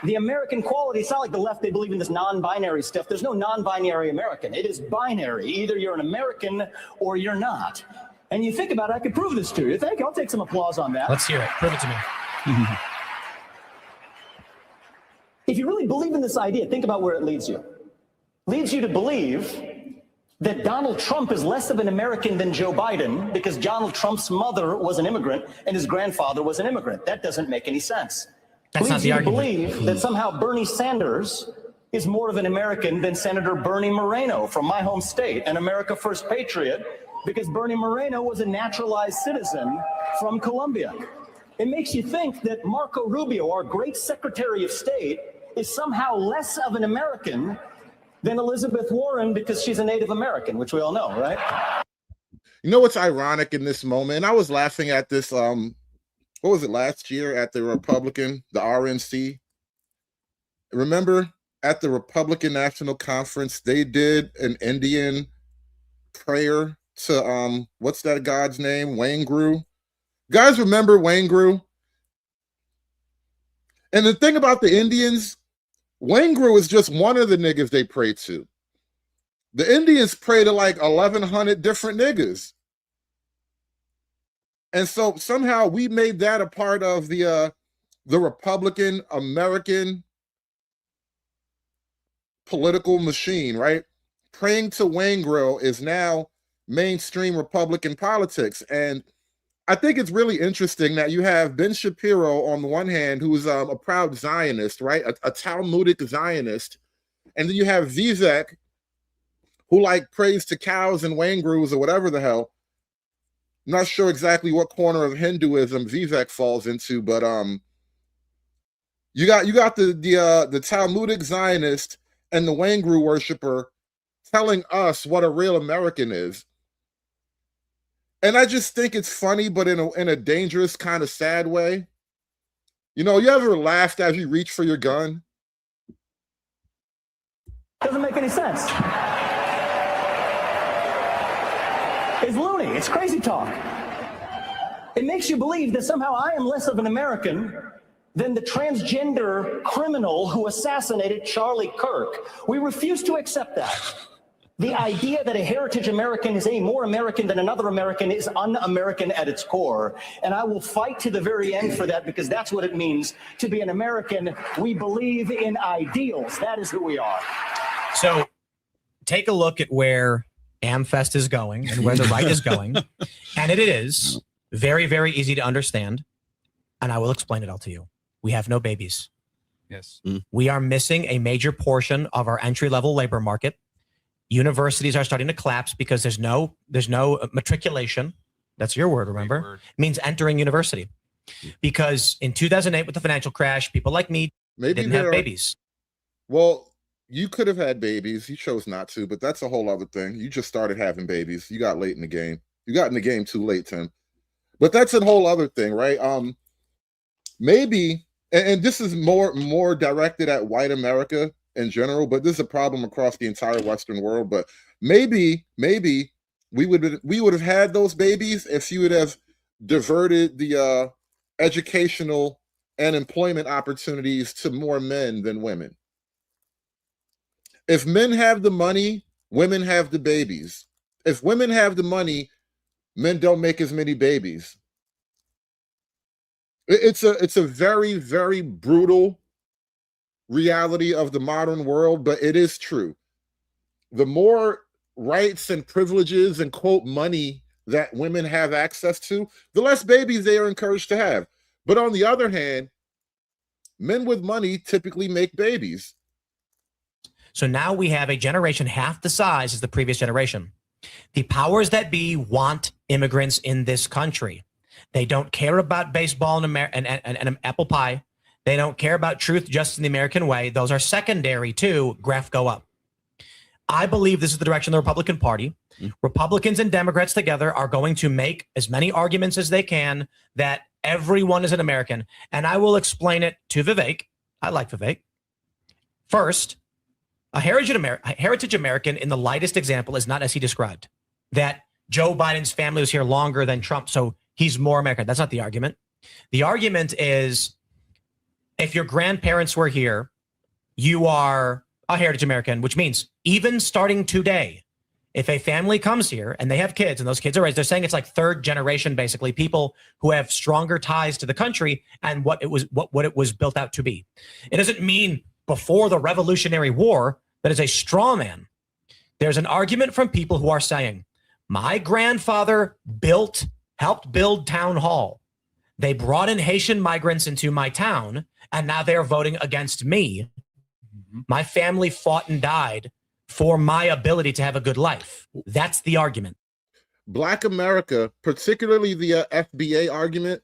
The American quality, it's not like the left, they believe in this non-binary stuff. There's no non-binary American. It is binary. Either you're an American or you're not. And you think about it, I could prove this to you. Thank you. I'll take some applause on that.
Let's hear it. Prove it to me.
If you really believe in this idea, think about where it leads you. Leads you to believe that Donald Trump is less of an American than Joe Biden because Donald Trump's mother was an immigrant and his grandfather was an immigrant. That doesn't make any sense.
That's not
Leads
the
you to
argument.
believe that somehow Bernie Sanders is more of an American than Senator Bernie Moreno from my home state, an America First patriot, because Bernie Moreno was a naturalized citizen from Colombia. It makes you think that Marco Rubio, our great Secretary of State, is somehow less of an American than Elizabeth Warren because she's a Native American, which we all know, right?
You know what's ironic in this moment? And I was laughing at this. What was it last year at the RNC? Remember at the Republican National Conference, they did an Indian prayer to what's that god's name? Waingru. Guys, remember Waingru? And the thing about the Indians, Waingru is just one of the niggas they pray to. The Indians pray to like 1,100 different niggas. And so somehow we made that a part of the Republican American political machine, right? Praying to Waingru is now mainstream Republican politics. And I think it's really interesting that you have Ben Shapiro on the one hand, who's a proud Zionist, right? A Talmudic Zionist. And then you have Vivek, who like prays to cows and Waingrus or whatever the hell. Not sure exactly what corner of Hinduism Vivek falls into, but you got the Talmudic Zionist and the Waingru worshiper telling us what a real American is. And I just think it's funny, but in a dangerous kind of sad way. You know, you ever laughed as you reach for your gun?
Doesn't make any sense. It's loony. It's crazy talk. It makes you believe that somehow I am less of an American than the transgender criminal who assassinated Charlie Kirk. We refuse to accept that. The idea that a heritage American is any more American than another American is un-American at its core. And I will fight to the very end for that, because that's what it means to be an American. We believe in ideals. That is who we are.
So take a look at where AmFest is going and where the right is going. And it is very, very easy to understand. And I will explain it all to you. We have no babies.
Yes.
We are missing a major portion of our entry-level labor market. Universities are starting to collapse because there's no matriculation. That's your word, remember? It means entering university. Because in 2008 with the financial crash, people like me didn't have babies.
Well, you could have had babies. You chose not to, but that's a whole other thing. You just started having babies. You got late in the game. You got in the game too late, Tim. But that's a whole other thing, right? Maybe, and this is more directed at white America in general, but this is a problem across the entire Western world. But maybe we would have had those babies if you would have diverted the educational and employment opportunities to more men than women. If men have the money, women have the babies. If women have the money, men don't make as many babies. It's a very, very brutal reality of the modern world, but it is true. The more rights and privileges and quote money that women have access to, the less babies they are encouraged to have. But on the other hand, men with money typically make babies.
So now we have a generation half the size as the previous generation. The powers that be want immigrants in this country. They don't care about baseball and apple pie. They don't care about truth, justice, in the American way. Those are secondary to graph go up. I believe this is the direction of the Republican Party. Republicans and Democrats together are going to make as many arguments as they can that everyone is an American. And I will explain it to Vivek. I like Vivek. First, a heritage American in the lightest example is not as he described, that Joe Biden's family was here longer than Trump, so he's more American. That's not the argument. The argument is if your grandparents were here, you are a heritage American, which means even starting today, if a family comes here and they have kids and those kids are raised, they're saying it's like third generation, basically, people who have stronger ties to the country and what it was built out to be. It doesn't mean before the Revolutionary War that is a straw man. There's an argument from people who are saying, my grandfather helped build Town Hall. They brought in Haitian migrants into my town, and now they're voting against me. My family fought and died for my ability to have a good life. That's the argument.
Black America, particularly the FBA argument,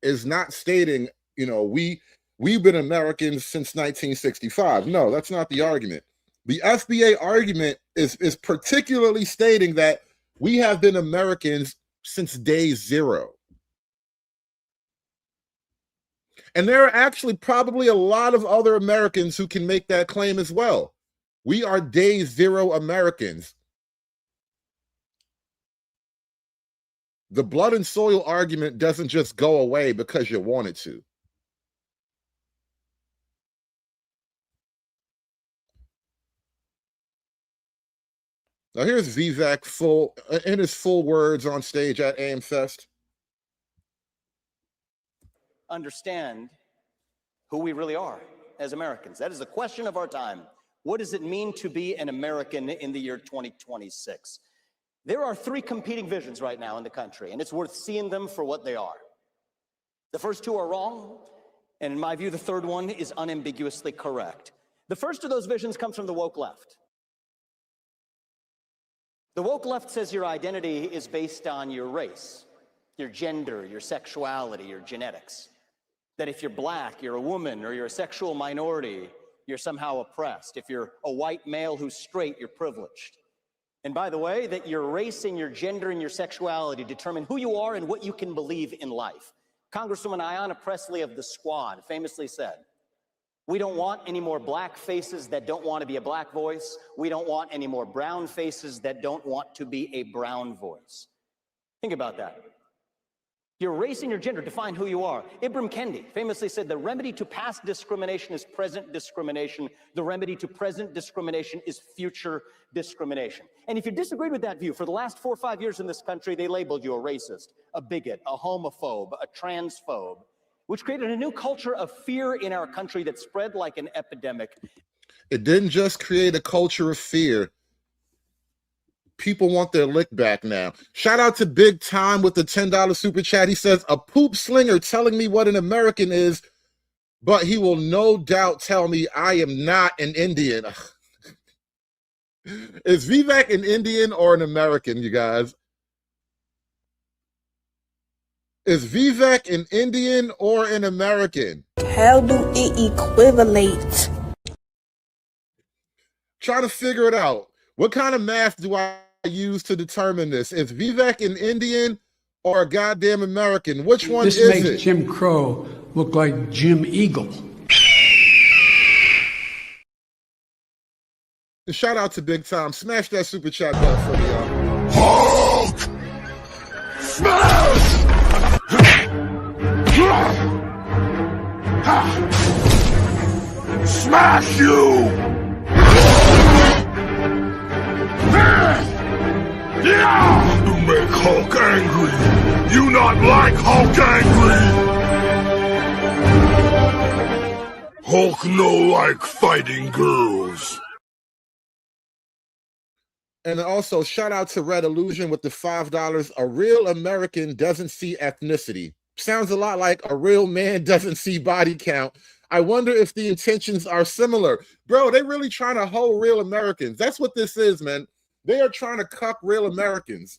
is not stating, we've been Americans since 1965. No, that's not the argument. The FBA argument is particularly stating that We have been Americans since day zero. And there are actually probably a lot of other Americans who can make that claim as well. We are day zero Americans. The blood and soil argument doesn't just go away because you want it to. Now here's Vivek in his full words on stage at AIMFest.
Understand who we really are as Americans. That is the question of our time. What does it mean to be an American in the year 2026? There are three competing visions right now in the country, and it's worth seeing them for what they are. The first two are wrong, and in my view, the third one is unambiguously correct. The first of those visions comes from the woke left. The woke left says your identity is based on your race, your gender, your sexuality, your genetics. That if you're black, you're a woman, or you're a sexual minority, you're somehow oppressed. If you're a white male who's straight, you're privileged. And by the way, that your race and your gender and your sexuality determine who you are and what you can believe in life. Congresswoman Ayanna Pressley of the Squad famously said, "We don't want any more black faces that don't want to be a black voice. We don't want any more brown faces that don't want to be a brown voice." Think about that. Your race and your gender define who you are. Ibram Kendi famously said, "The remedy to past discrimination is present discrimination. The remedy to present discrimination is future discrimination." And if you disagreed with that view, for the last 4 or 5 years in this country, they labeled you a racist, a bigot, a homophobe, a transphobe, which created a new culture of fear in our country that spread like an epidemic.
It didn't just create a culture of fear. People want their lick back now. Shout out to Big Time with the $10 super chat. He says, "A poop slinger telling me what an American is, but he will no doubt tell me I am not an Indian." Is Vivek an Indian or an American, you guys? Is Vivek an Indian or an American?
How do it equivalate?
Trying to figure it out. What kind of math do I use to determine this? Is Vivek an Indian or a goddamn American? Which one is it?
This makes Jim Crow look like Jim Eagle.
And shout out to Big Time. Smash that super chat button for me, y'all. Hulk! Smash! Smash you! You make Hulk angry. You not like Hulk angry. Hulk no like fighting girls. And also shout out to Red Illusion with the $5. A real American doesn't see ethnicity. Sounds a lot like a real man doesn't see body count. I wonder if the intentions are similar. Bro, they really trying to hold real Americans. That's what this is, man. They are trying to cuck real Americans.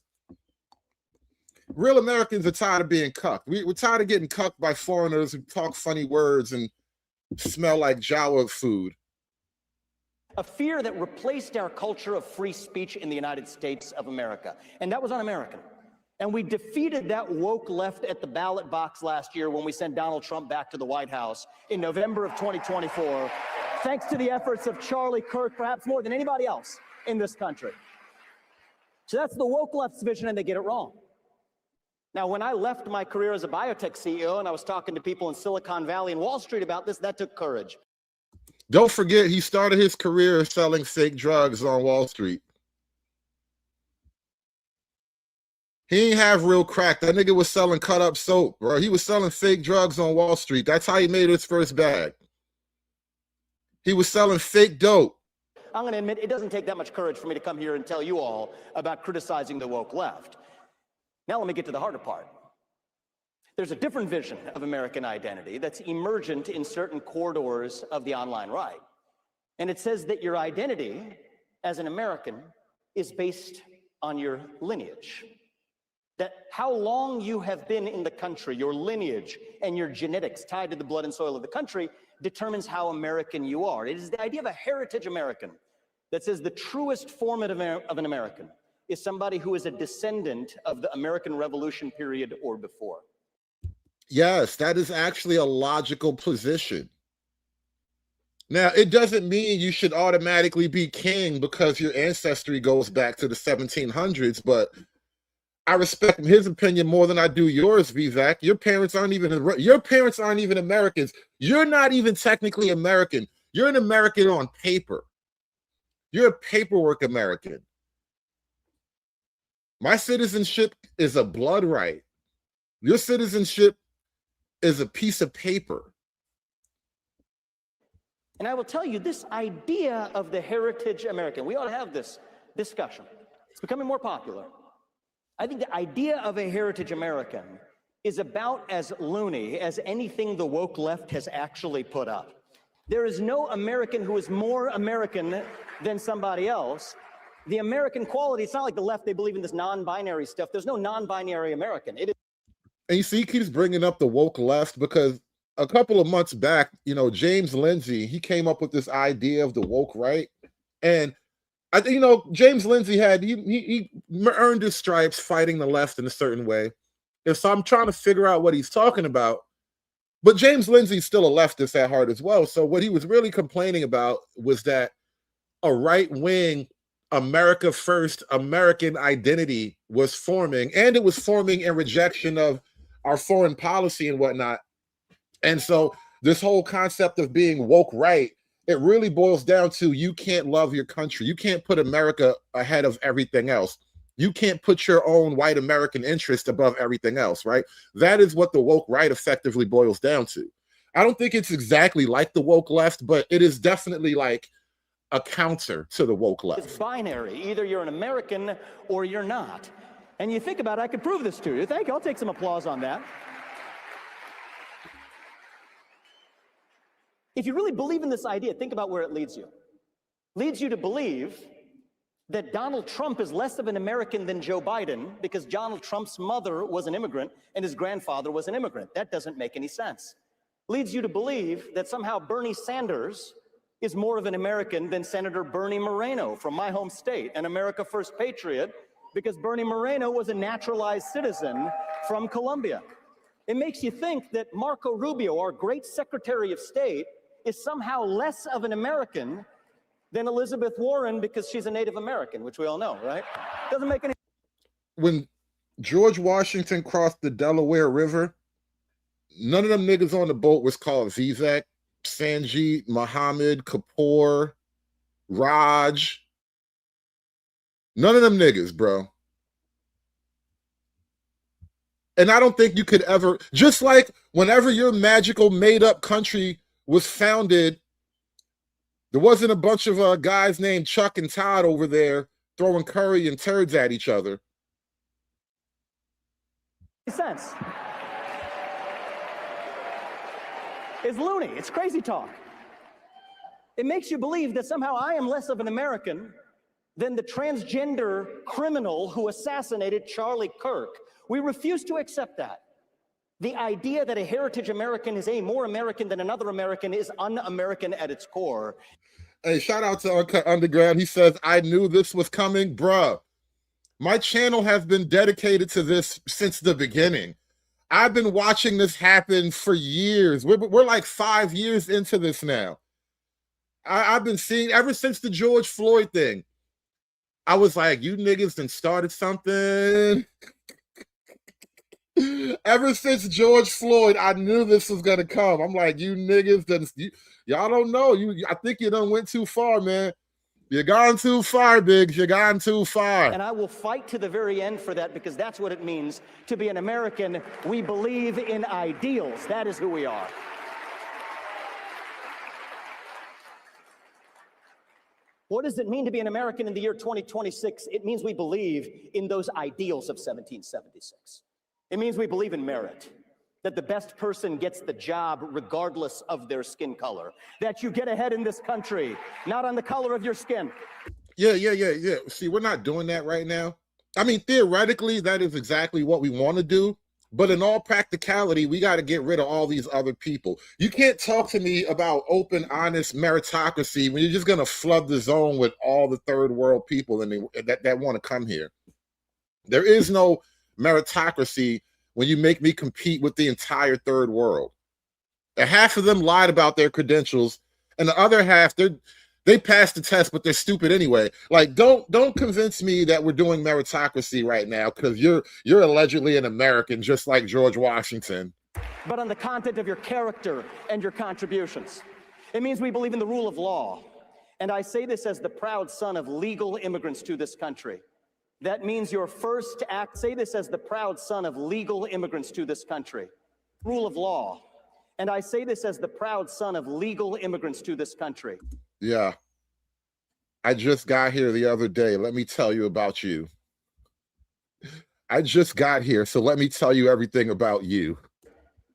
Real Americans are tired of being cucked. We're tired of getting cucked by foreigners who talk funny words and smell like Jawa food.
A fear that replaced our culture of free speech in the United States of America. And that was un-American. And we defeated that woke left at the ballot box last year when we sent Donald Trump back to the White House in November of 2024, thanks to the efforts of Charlie Kirk, perhaps more than anybody else in this country. So that's the woke left's vision, and they get it wrong. Now, when I left my career as a biotech CEO and I was talking to people in Silicon Valley and Wall Street about this, that took courage.
Don't forget, he started his career selling fake drugs on Wall Street. He ain't have real crack. That nigga was selling cut up soap, bro. He was selling fake drugs on Wall Street. That's how he made his first bag. He was selling fake dope.
I'm going to admit, it doesn't take that much courage for me to come here and tell you all about criticizing the woke left. Now let me get to the harder part. There's a different vision of American identity that's emergent in certain corridors of the online right. And it says that your identity as an American is based on your lineage. That how long you have been in the country, your lineage and your genetics tied to the blood and soil of the country determines how American you are. It is the idea of a heritage American that says the truest form of an American
is somebody who is a descendant of the American Revolution period or before.
Yes, that is actually a logical position. Now, it doesn't mean you should automatically be king because your ancestry goes back to the 1700s, but I respect his opinion more than I do yours, Vivek. Your parents aren't even Americans. You're not even technically American. You're an American on paper. You're a paperwork American. My citizenship is a blood right. Your citizenship is a piece of paper.
And I will tell you, this idea of the heritage American, we ought to have this discussion. It's becoming more popular. I think the idea of a heritage American is about as loony as anything the woke left has actually put up. There is no American who is more American than somebody else. The American quality, it's not like the left, they believe in this non-binary stuff. There's no non-binary American. It is.
And you see, he keeps bringing up the woke left because a couple of months back, James Lindsay, he came up with this idea of the woke right. And I think, James Lindsay he earned his stripes fighting the left in a certain way. And so I'm trying to figure out what he's talking about. But James Lindsay's still a leftist at heart as well. So what he was really complaining about was that a right-wing America First American identity was forming, and it was forming in rejection of our foreign policy and whatnot. And so this whole concept of being woke right, it really boils down to you can't love your country. You can't put America ahead of everything else. You can't put your own white American interest above everything else, right? That is what the woke right effectively boils down to. I don't think it's exactly like the woke left, but it is definitely like a counter to the woke left.
It's binary. Either you're an American or you're not. And you think about it, I could prove this to you. Thank you. I'll take some applause on that. If you really believe in this idea, think about where it leads you. Leads you to believe that Donald Trump is less of an American than Joe Biden because Donald Trump's mother was an immigrant and his grandfather was an immigrant. That doesn't make any sense. Leads you to believe that somehow Bernie Sanders is more of an American than Senator Bernie Moreno from my home state, an America First patriot, because Bernie Moreno was a naturalized citizen from Colombia. It makes you think that Marco Rubio, our great Secretary of State, is somehow less of an American than Elizabeth Warren because she's a Native American, which we all know, right? Doesn't make any.
When George Washington crossed the Delaware River, none of them niggas on the boat was called Vivek, Sanjeet, Muhammad, Kapoor, Raj. None of them niggas, bro. And I don't think you could ever, just like whenever your magical made-up country was founded, there wasn't a bunch of guys named Chuck and Todd over there throwing curry and turds at each other.
Sense. It's loony. It's crazy talk. It makes you believe that somehow I am less of an American than the transgender criminal who assassinated Charlie Kirk. We refuse to accept that. The idea that a heritage American is more American than another American is un-American at its core.
Hey, shout out to Uncut Underground. He says, I knew this was coming. Bruh, my channel has been dedicated to this since the beginning. I've been watching this happen for years. We're like 5 years into this now. I've been seeing ever since the George Floyd thing. I was like, you niggas done started something. Ever since George Floyd, I knew this was gonna come. I'm like, you niggas, y'all don't know. I think you done went too far, man. You gone too far, Biggs. You gone too far.
And I will fight to the very end for that because that's what it means to be an American. We believe in ideals. That is who we are. What does it mean to be an American in the year 2026? It means we believe in those ideals of 1776. It means we believe in merit, that the best person gets the job regardless of their skin color, that you get ahead in this country, not on the color of your skin.
Yeah. See, we're not doing that right now. I mean, theoretically, that is exactly what we want to do. But in all practicality, we got to get rid of all these other people. You can't talk to me about open, honest meritocracy when you're just going to flood the zone with all the third world people that want to come here. There is no meritocracy when you make me compete with the entire third world. And half of them lied about their credentials, and the other half, they passed the test, but they're stupid anyway. Like, don't convince me that we're doing meritocracy right now because you're allegedly an American, just like George Washington.
But on the content of your character and your contributions. It means we believe in the rule of law. And I say this as the proud son of legal immigrants to this country. That means your first act, say this as the proud son of legal immigrants to this country. Rule of law. And I say this as the proud son of legal immigrants to this country.
Yeah. I just got here the other day. Let me tell you about you. I just got here, so let me tell you everything about you.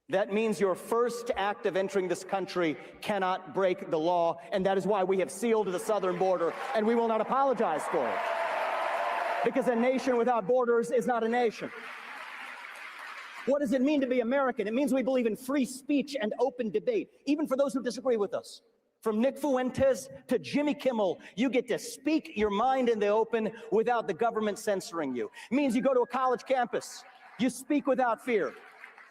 That means your first act of entering this country cannot break the law, and that is why we have sealed the southern border, and we will not apologize for it. Because a nation without borders is not a nation. What does it mean to be American? It means we believe in free speech and open debate, even for those who disagree with us. From Nick Fuentes to Jimmy Kimmel, you get to speak your mind in the open without the government censoring you. It means you go to a college campus, you speak without fear.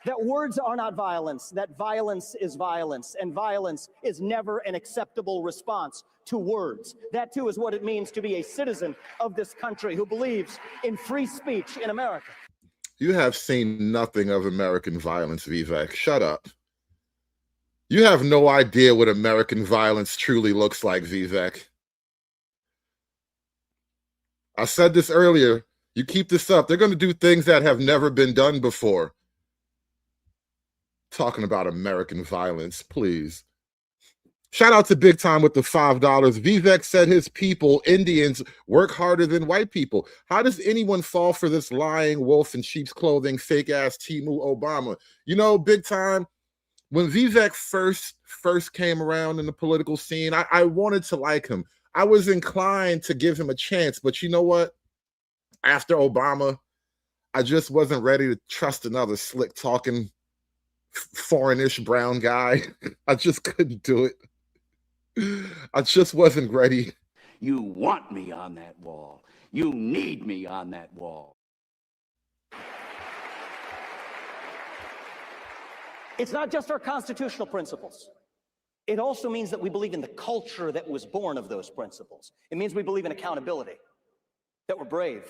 That words are not violence, that violence is violence, and violence is never an acceptable response to words. That too is what it means to be a citizen of this country who believes in free speech in America.
You have seen nothing of American violence, Vivek. Shut up. You have no idea what American violence truly looks like, Vivek. I said this earlier. You keep this up, they're going to do things that have never been done before. Talking about American violence, please. Shout out to Big Time with the $5. Vivek said his people, Indians, work harder than white people. How does anyone fall for this lying wolf in sheep's clothing, fake-ass Timu Obama? You know, Big Time, when Vivek first came around in the political scene, I wanted to like him. I was inclined to give him a chance, but you know what? After Obama, I just wasn't ready to trust another slick-talking, foreignish brown guy. I just couldn't do it. I just wasn't ready.
You want me on that wall. You need me on that wall.
It's not just our constitutional principles. It also means that we believe in the culture that was born of those principles. It means we believe in accountability, that we're brave,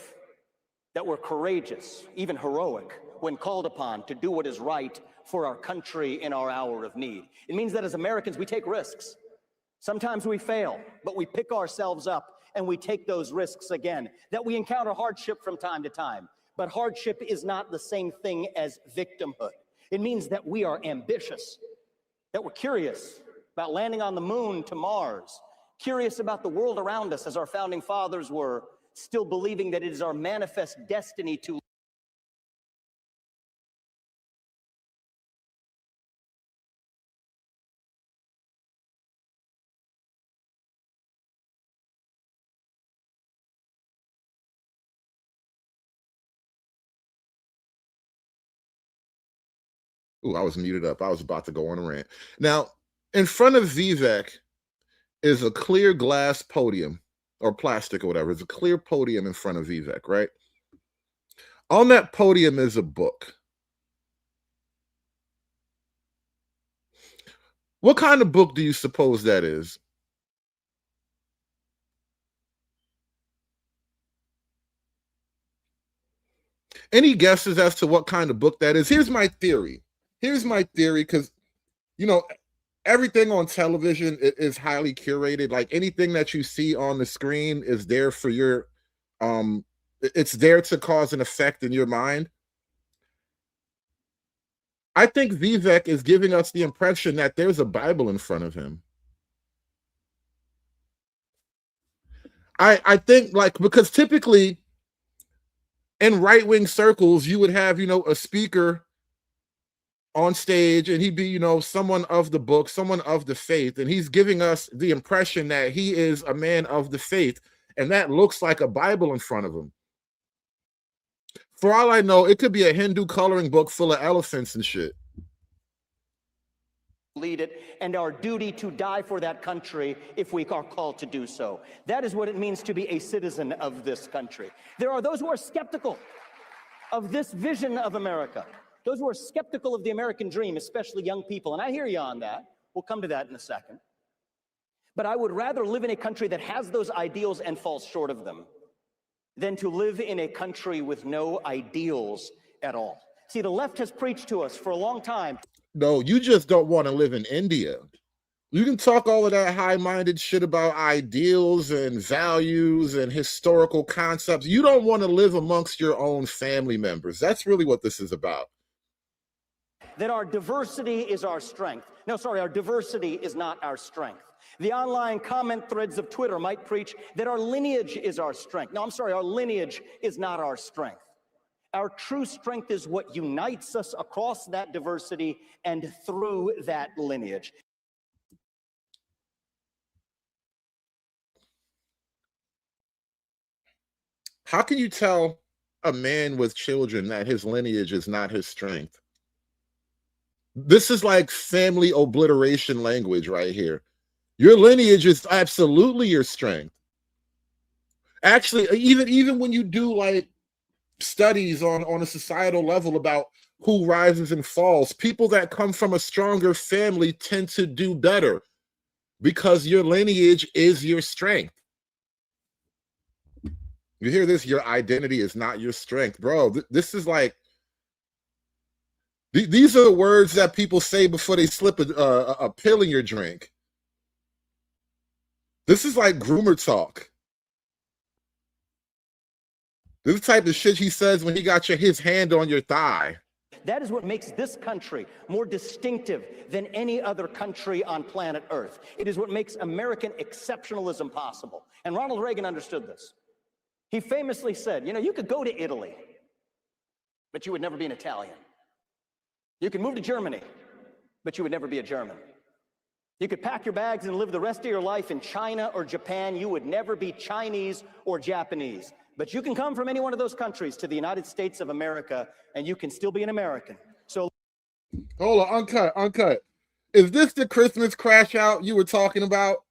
that we're courageous, even heroic, when called upon to do what is right for our country in our hour of need. It means that as Americans, we take risks. Sometimes we fail, but we pick ourselves up and we take those risks again. That we encounter hardship from time to time, but hardship is not the same thing as victimhood. It means that we are ambitious, that we're curious about landing on the moon to Mars, curious about the world around us as our founding fathers were, still believing that it is our manifest destiny to
Ooh, I was muted up. I was about to go on a rant. Now, in front of Vivek is a clear glass podium, or plastic or whatever. It's a clear podium in front of Vivek, right? On that podium is a book. What kind of book do you suppose that is? Any guesses as to what kind of book that is? Here's my theory. Because, you know, everything on television is highly curated. Like anything that you see on the screen is there for your, it's there to cause an effect in your mind. I think Vivek is giving us the impression that there's a Bible in front of him. I think, like, because typically in right-wing circles, you would have, you know, a speaker on stage and he'd be, you know, someone of the book, someone of the faith, and he's giving us the impression that he is a man of the faith, and that looks like a Bible in front of him. For all I know, it could be a Hindu coloring book full of elephants and shit.
Lead it, and our duty to die for that country if we are called to do so. That is what it means to be a citizen of this country. There are those who are skeptical of this vision of America, those who are skeptical of the American dream, especially young people, and I hear you on that. We'll come to that in a second. But I would rather live in a country that has those ideals and falls short of them than to live in a country with no ideals at all. See, the left has preached to us for a long time.
No, you just don't want to live in India. You can talk all of that high-minded shit about ideals and values and historical concepts. You don't want to live amongst your own family members. That's really what this is about.
That our diversity is our strength. No, sorry, our diversity is not our strength. The online comment threads of Twitter might preach that our lineage is our strength. No, I'm sorry, our lineage is not our strength. Our true strength is what unites us across that diversity and through that lineage.
How can you tell a man with children that his lineage is not his strength? This is like family obliteration language right here. Your lineage is absolutely your strength. Actually, even when you do like studies on a societal level about who rises and falls, people that come from a stronger family tend to do better because your lineage is your strength. You hear this? Your identity is not your strength. Bro, this is like, these are the words that people say before they slip a pill in your drink. This is like groomer talk. This is the type of shit he says when he got his hand on your thigh.
That is what makes this country more distinctive than any other country on planet Earth. It is what makes American exceptionalism possible. And Ronald Reagan understood this. He famously said, you know, you could go to Italy, but you would never be an Italian. You could move to Germany, but you would never be a German. You could pack your bags and live the rest of your life in China or Japan. You would never be Chinese or Japanese. But you can come from any one of those countries to the United States of America, and you can still be an American. So,
hold on, uncut. Is this the Christmas crash out you were talking about?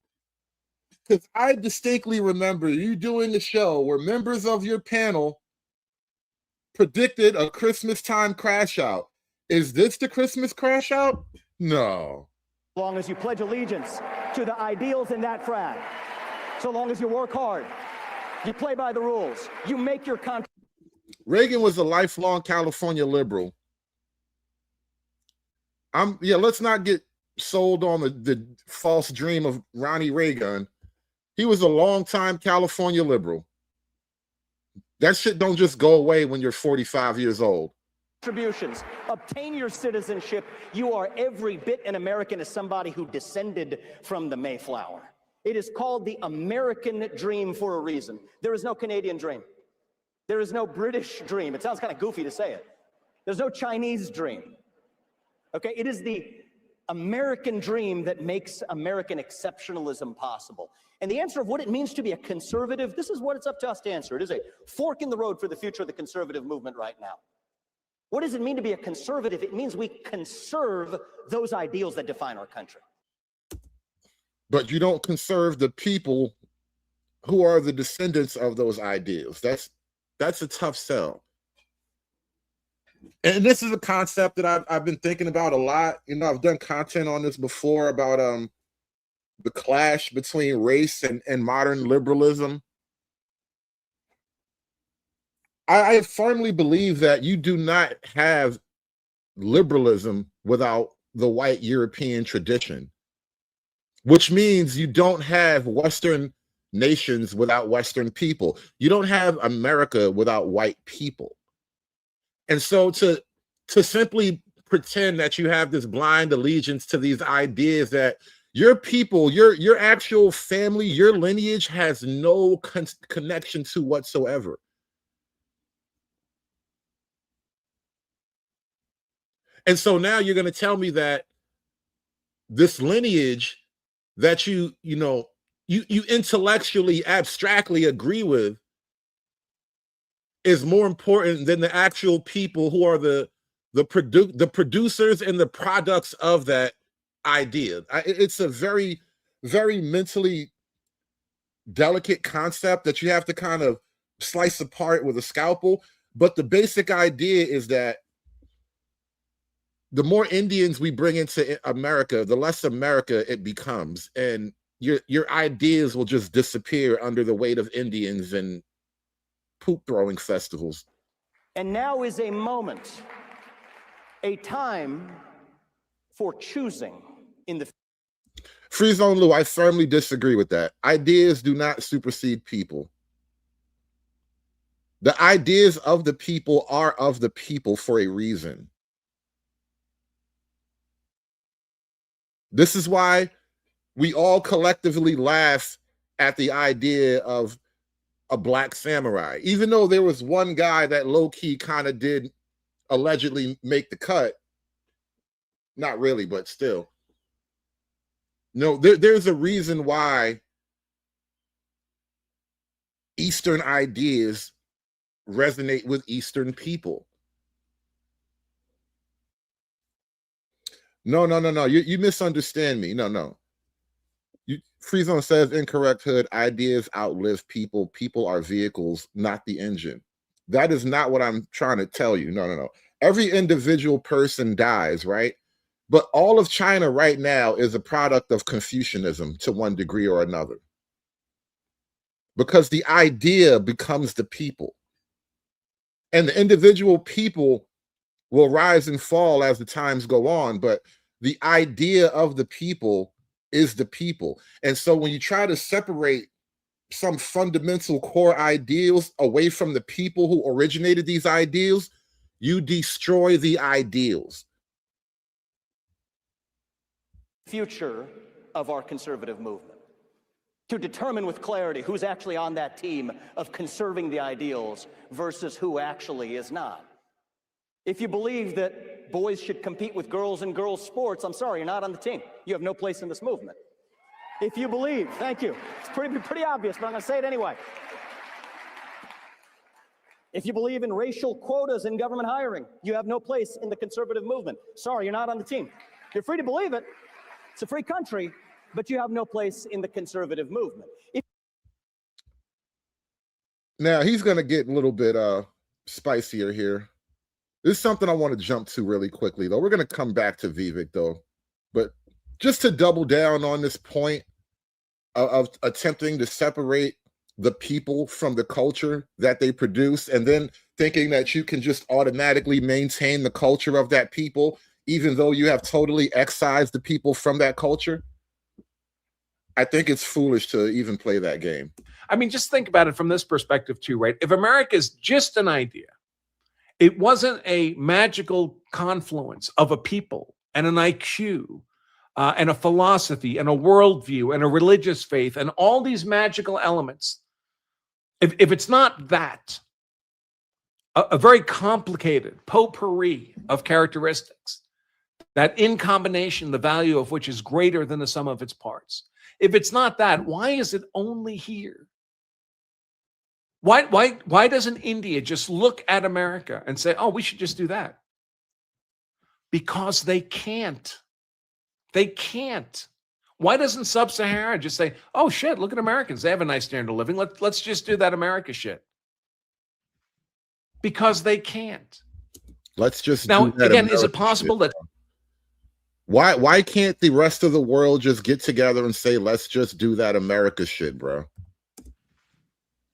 Because I distinctly remember you doing a show where members of your panel predicted a Christmas time crash out. Is this the Christmas crash out? No.
as long as you pledge allegiance to the ideals in that flag, so long as you work hard, you play by the rules, you make your country.
Reagan was a lifelong California liberal. Let's not get sold on the false dream of Ronnie Reagan. He was a longtime California liberal. That shit don't just go away when you're 45 years old.
Contributions, obtain your citizenship. You are every bit an American as somebody who descended from the Mayflower. It is called the American dream for a reason. There is no Canadian dream. There is no British dream. It sounds kind of goofy to say it. There's no Chinese dream. Okay, it is the American dream that makes American exceptionalism possible. And the answer of what it means to be a conservative, this is what it's up to us to answer. It is a fork in the road for the future of the conservative movement right now. What does it mean to be a conservative? It means we conserve those ideals that define our country.
But you don't conserve the people who are the descendants of those ideals. That's a tough sell. And this is a concept that I've been thinking about a lot. You know, I've done content on this before about the clash between race and modern liberalism. I firmly believe that you do not have liberalism without the white European tradition, which means you don't have Western nations without Western people. You don't have America without white people. And so to simply pretend that you have this blind allegiance to these ideas that your people, your actual family, your lineage has no connection to whatsoever. And so now you're going to tell me that this lineage that you intellectually, abstractly agree with is more important than the actual people who are the producers and the products of that idea. It's a very, very mentally delicate concept that you have to kind of slice apart with a scalpel. But the basic idea is that the more Indians we bring into America, the less America it becomes. And your ideas will just disappear under the weight of Indians and poop throwing festivals.
And now is a moment, a time for choosing in the
Free Zone Lou, I firmly disagree with that. Ideas do not supersede people. The ideas of the people are of the people for a reason. This is why we all collectively laugh at the idea of a black samurai, even though there was one guy that low-key kind of did allegedly make the cut. Not really, but still. No, there's a reason why Eastern ideas resonate with Eastern people. No. You misunderstand me. No. Free Zone says incorrect hood. Ideas outlive people. People are vehicles, not the engine. That is not what I'm trying to tell you. No. Every individual person dies, right? But all of China right now is a product of Confucianism to one degree or another. Because the idea becomes the people. And the individual people will rise and fall as the times go on, but the idea of the people is the people. And so when you try to separate some fundamental core ideals away from the people who originated these ideals, you destroy the ideals.
future of our conservative movement, to determine with clarity who's actually on that team of conserving the ideals versus who actually is not. If you believe that boys should compete with girls in girls' sports, I'm sorry, you're not on the team. You have no place in this movement. If you believe, thank you. It's pretty obvious, but I'm going to say it anyway. If you believe in racial quotas in government hiring, you have no place in the conservative movement. Sorry, you're not on the team. You're free to believe it. It's a free country, but you have no place in the conservative movement.
Now, he's going to get a little bit spicier here. This is something I want to jump to really quickly, though. We're going to come back to Vivek, though. But just to double down on this point of attempting to separate the people from the culture that they produce, and then thinking that you can just automatically maintain the culture of that people, even though you have totally excised the people from that culture. I think it's foolish to even play that game.
I mean, just think about it from this perspective too, right? If America is just an idea, it wasn't a magical confluence of a people and an IQ and a philosophy and a worldview and a religious faith and all these magical elements. If it's not that, a very complicated potpourri of characteristics, that in combination, the value of which is greater than the sum of its parts. If it's not that, why is it only here? Why doesn't India just look at America and say, oh, we should just do that? Because they can't. They can't. Why doesn't Sub-Sahara just say, oh, shit, look at Americans. They have a nice standard of living. Let's just do that America shit. Because they can't.
Let's just
now,
do that
again,
America
is it possible
shit.
that
Why can't the rest of the world just get together and say, let's just do that America shit, bro?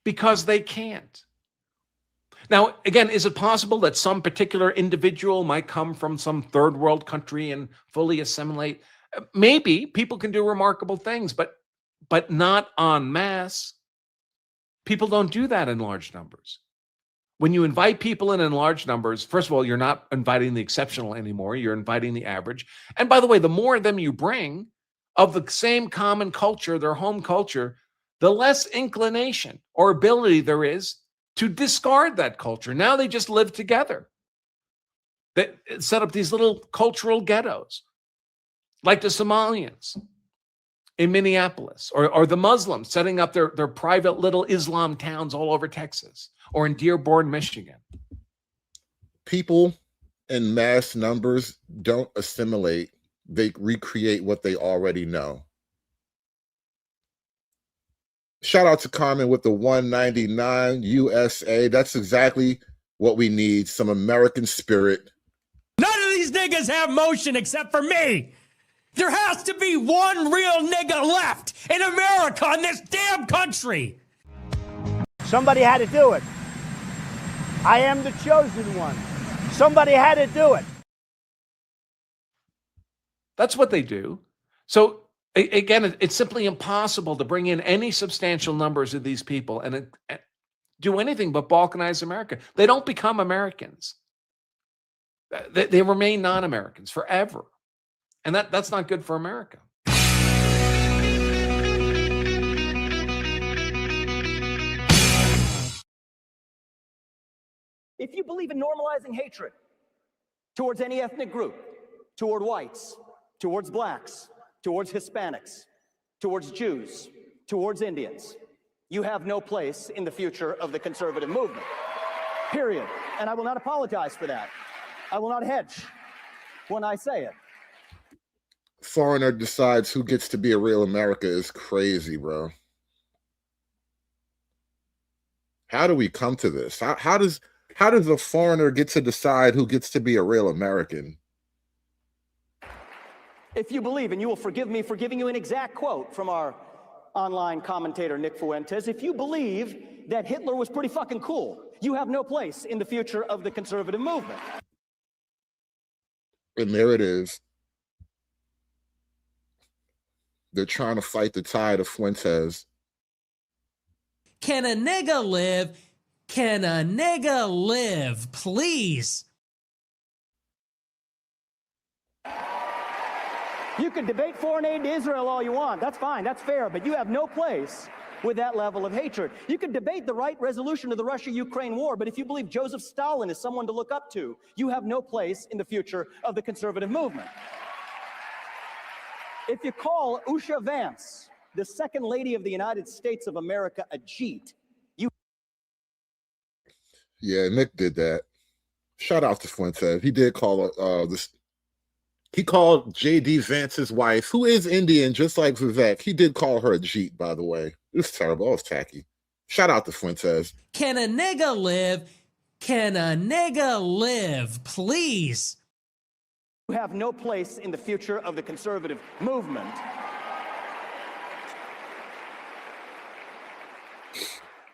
Because they can't. Now, again, is it possible that some particular individual might come from some third world country and fully assimilate? Maybe people can do remarkable things, but not en masse. People don't do that in large numbers. When you invite people in large numbers, first of all, you're not inviting the exceptional anymore. You're inviting the average. And by the way, the more of them you bring of the same common culture, their home culture, the less inclination or ability there is to discard that culture. Now they just live together. They set up these little cultural ghettos, like the Somalians. in Minneapolis, or the Muslims setting up their private little Islam towns all over Texas, or in Dearborn, Michigan.
People in mass numbers don't assimilate, they recreate what they already know. Shout out to Carmen with the 199 USA. That's exactly what we need, some American spirit.
None of these niggas have motion except for me. There has to be one real nigga left in America, in this damn country.
Somebody had to do it. I am the chosen one. Somebody had to do it.
That's what they do. So again, it's simply impossible to bring in any substantial numbers of these people and do anything but balkanize America. They don't become Americans. They remain non-Americans forever. And that's not good for America.
If you believe in normalizing hatred towards any ethnic group, toward whites, towards blacks, towards Hispanics, towards Jews, towards Indians, you have no place in the future of the conservative movement. Period. And I will not apologize for that. I will not hedge when I say it.
Foreigner decides who gets to be a real America is crazy, bro. How do we come to this? How does a foreigner get to decide who gets to be a real American?
If you believe, and you will forgive me for giving you an exact quote from our online commentator, Nick Fuentes, if you believe that Hitler was pretty fucking cool, you have no place in the future of the conservative movement.
And there it is. They're trying to fight the tide of Fuentes.
Can a nigga live? Can a nigga live? Please.
You can debate foreign aid to Israel all you want. That's fine. That's fair. But you have no place with that level of hatred. You can debate the right resolution of the Russia-Ukraine war, but if you believe Joseph Stalin is someone to look up to, you have no place in the future of the conservative movement. If you call Usha Vance, the second lady of the United States of America, a Jeet, you...
Yeah, Nick did that. Shout out to Fuentes. He did call this. He called J.D. Vance's wife, who is Indian, just like Vivek. He did call her a Jeet, by the way. It was terrible. It was tacky. Shout out to Fuentes.
Can a nigga live? Can a nigga live? Please.
You have no place in the future of the conservative movement.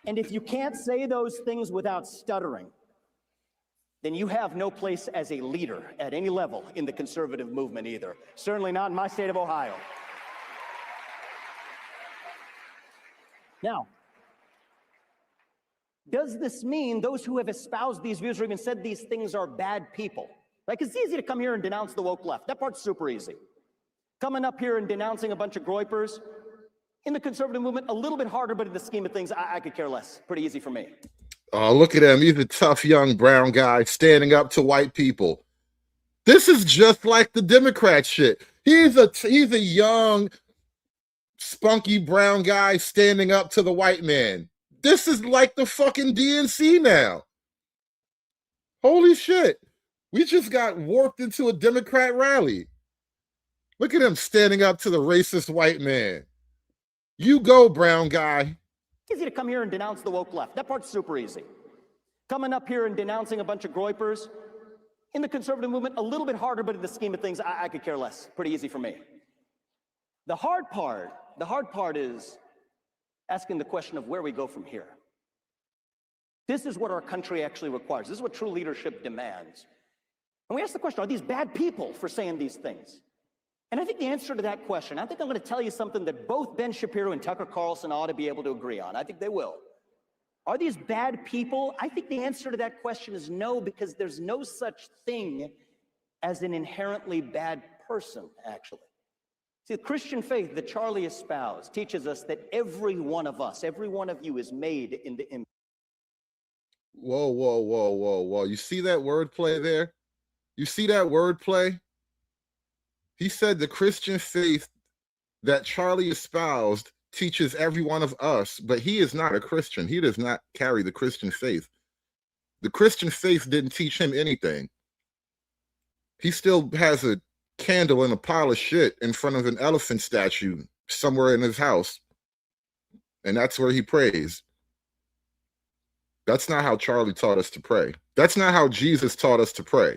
And if you can't say those things without stuttering, then you have no place as a leader at any level in the conservative movement either. Certainly not in my state of Ohio. Now, does this mean those who have espoused these views or even said these things are bad people? Like, it's easy to come here and denounce the woke left. That part's super easy. Coming up here and denouncing a bunch of groypers, in the conservative movement, a little bit harder, but in the scheme of things, I could care less. Pretty easy for me.
Oh, look at him. He's a tough young brown guy standing up to white people. This is just like the Democrat shit. He's a young, spunky brown guy standing up to the white man. This is like the fucking DNC now. Holy shit. We just got warped into a Democrat rally. Look at him standing up to the racist white man. You go, brown guy.
Easy to come here and denounce the woke left. That part's super easy. Coming up here and denouncing a bunch of groypers, in the conservative movement, a little bit harder, but in the scheme of things, I could care less. Pretty easy for me. The hard part is asking the question of where we go from here. This is what our country actually requires. This is what true leadership demands. And we ask the question, are these bad people for saying these things? And I think the answer to that question, I think I'm going to tell you something that both Ben Shapiro and Tucker Carlson ought to be able to agree on. I think they will. Are these bad people? I think the answer to that question is no, because there's no such thing as an inherently bad person, actually. See, the Christian faith that Charlie espoused teaches us that every one of us, every one of you is made in the image.
Whoa, whoa, whoa, whoa, whoa. You see that wordplay there? You see that wordplay? He said the Christian faith that Charlie espoused teaches every one of us, but he is not a Christian. He does not carry the Christian faith. The Christian faith didn't teach him anything. He still has a candle and a pile of shit in front of an elephant statue somewhere in his house. And that's where he prays. That's not how Charlie taught us to pray. That's not how Jesus taught us to pray.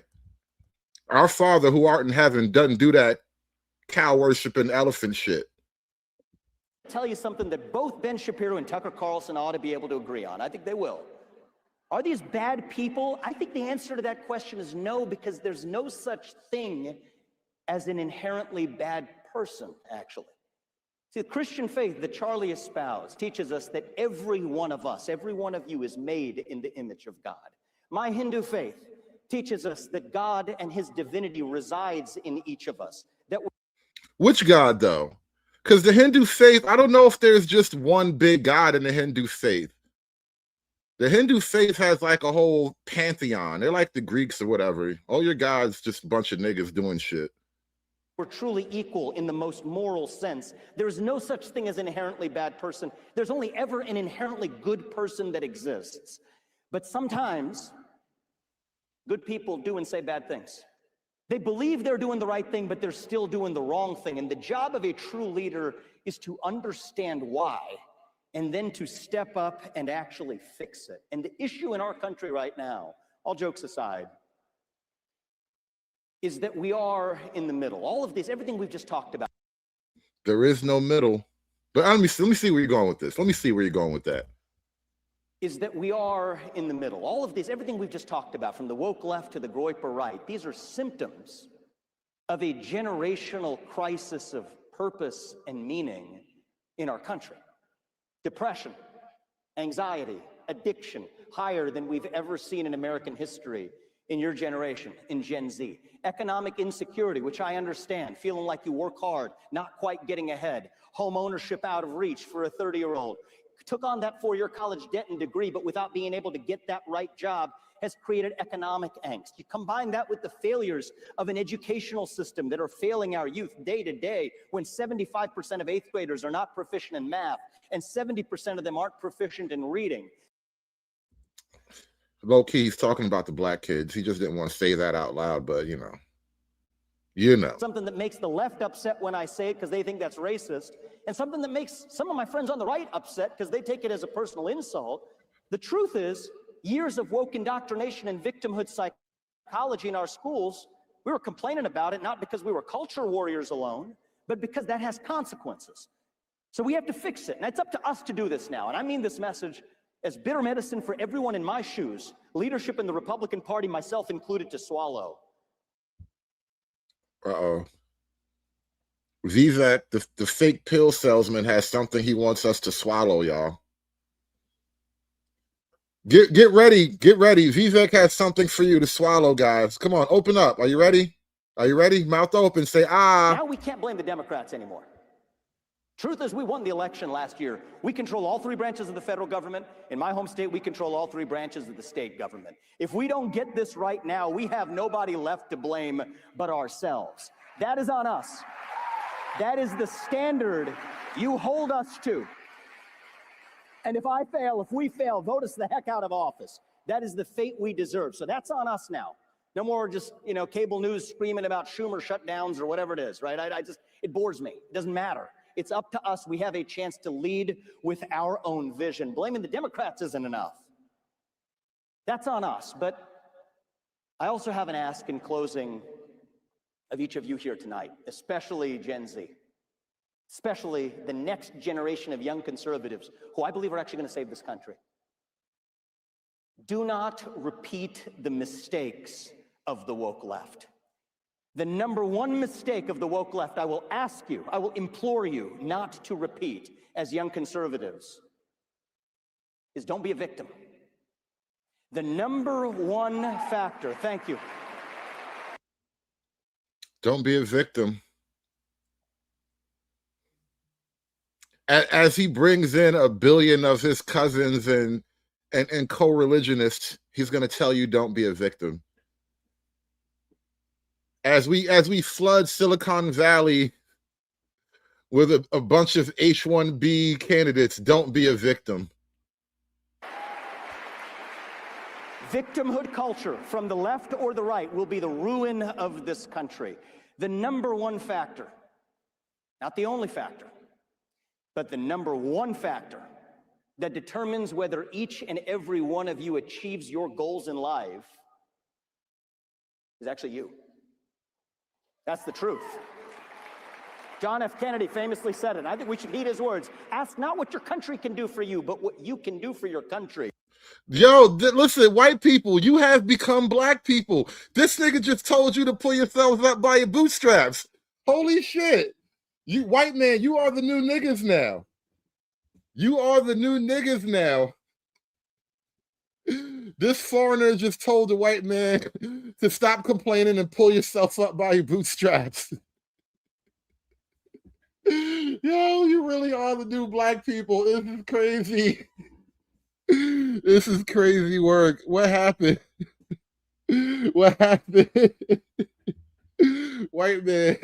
Our Father who art in heaven doesn't do that cow worshiping elephant shit.
Tell you something that both Ben Shapiro and Tucker Carlson ought to be able to agree on. I think they will. Are these bad people? I think the answer to that question is no, because there's no such thing as an inherently bad person, actually. See, the Christian faith that Charlie espoused teaches us that every one of us, every one of you is made in the image of God. My Hindu faith teaches us that God and his divinity resides in each of us.
Which God, though? Because the Hindu faith, I don't know if there's just one big God in the Hindu faith. The Hindu faith has like a whole pantheon. They're like the Greeks or whatever. All your gods just a bunch of niggas doing shit.
We're truly equal in the most moral sense. There's no such thing as an inherently bad person. There's only ever an inherently good person that exists. But sometimes good people do and say bad things. They believe they're doing the right thing, but they're still doing the wrong thing. And the job of a true leader is to understand why, and then to step up and actually fix it. And the issue in our country right now, all jokes aside, is that we are in the middle. All of this, everything we've just talked about.
There is no middle. But let me see where you're going with this. Let me see where you're going with that.
Is that we are in the middle. All of this, everything we've just talked about, from the woke left to the Groyper right, these are symptoms of a generational crisis of purpose and meaning in our country. Depression, anxiety, addiction, higher than we've ever seen in American history in your generation, in Gen Z. Economic insecurity, which I understand, feeling like you work hard, not quite getting ahead. Home ownership out of reach for a 30-year-old. Took on that four-year college debt and degree, but without being able to get that right job, has created economic angst. You combine that with the failures of an educational system that are failing our youth day to day, when 75% of eighth graders are not proficient in math and 70% of them aren't proficient in reading.
Low-key, he's talking about the black kids. He just didn't want to say that out loud, but you know.
Something that makes the left upset when I say it because they think that's racist, and something that makes some of my friends on the right upset because they take it as a personal insult. The truth is, years of woke indoctrination and victimhood psychology in our schools, we were complaining about it not because we were culture warriors alone, but because that has consequences. So we have to fix it, and it's up to us to do this now. And I mean this message as bitter medicine for everyone in my shoes, leadership in the Republican Party, myself included, to swallow.
Uh-oh. Vivek, the fake pill salesman, has something he wants us to swallow, y'all. Get ready. Vivek has something for you to swallow, guys. Come on, open up. Are you ready? Are you ready? Mouth open. Say, ah.
Now we can't blame the Democrats anymore. Truth is, we won the election last year. We control all three branches of the federal government. In my home state, we control all three branches of the state government. If we don't get this right now, we have nobody left to blame but ourselves. That is on us. That is the standard you hold us to. And if we fail, vote us the heck out of office. That is the fate we deserve. So that's on us now. No more just, cable news screaming about Schumer shutdowns or whatever it is, right? It bores me. It doesn't matter. It's up to us. We have a chance to lead with our own vision. Blaming the Democrats isn't enough. That's on us. But I also have an ask in closing of each of you here tonight, especially Gen Z, especially the next generation of young conservatives who I believe are actually going to save this country. Do not repeat the mistakes of the woke left. The number one mistake of the woke left, I will ask you, I will implore you not to repeat as young conservatives, is don't be a victim. The number one factor, thank you.
Don't be a victim. As he brings in 1 billion of his cousins and co-religionists, he's going to tell you don't be a victim. As we flood Silicon Valley with a bunch of H-1B candidates. Don't be a victim.
Victimhood culture from the left or the right will be the ruin of this country. The number one factor, not the only factor, but the number one factor that determines whether each and every one of you achieves your goals in life is actually you. That's the truth. John F. Kennedy famously said it, and I think we should heed his words. Ask not what your country can do for you, but what you can do for your country.
Yo, listen, white people, you have become black people. This nigga just told you to pull yourselves up by your bootstraps. Holy shit. You white man, you are the new niggas now. You are the new niggas now. This foreigner just told the white man to stop complaining and pull yourself up by your bootstraps. Yo, you really are the new black people. This is crazy. This is crazy work. What happened? What happened? White man,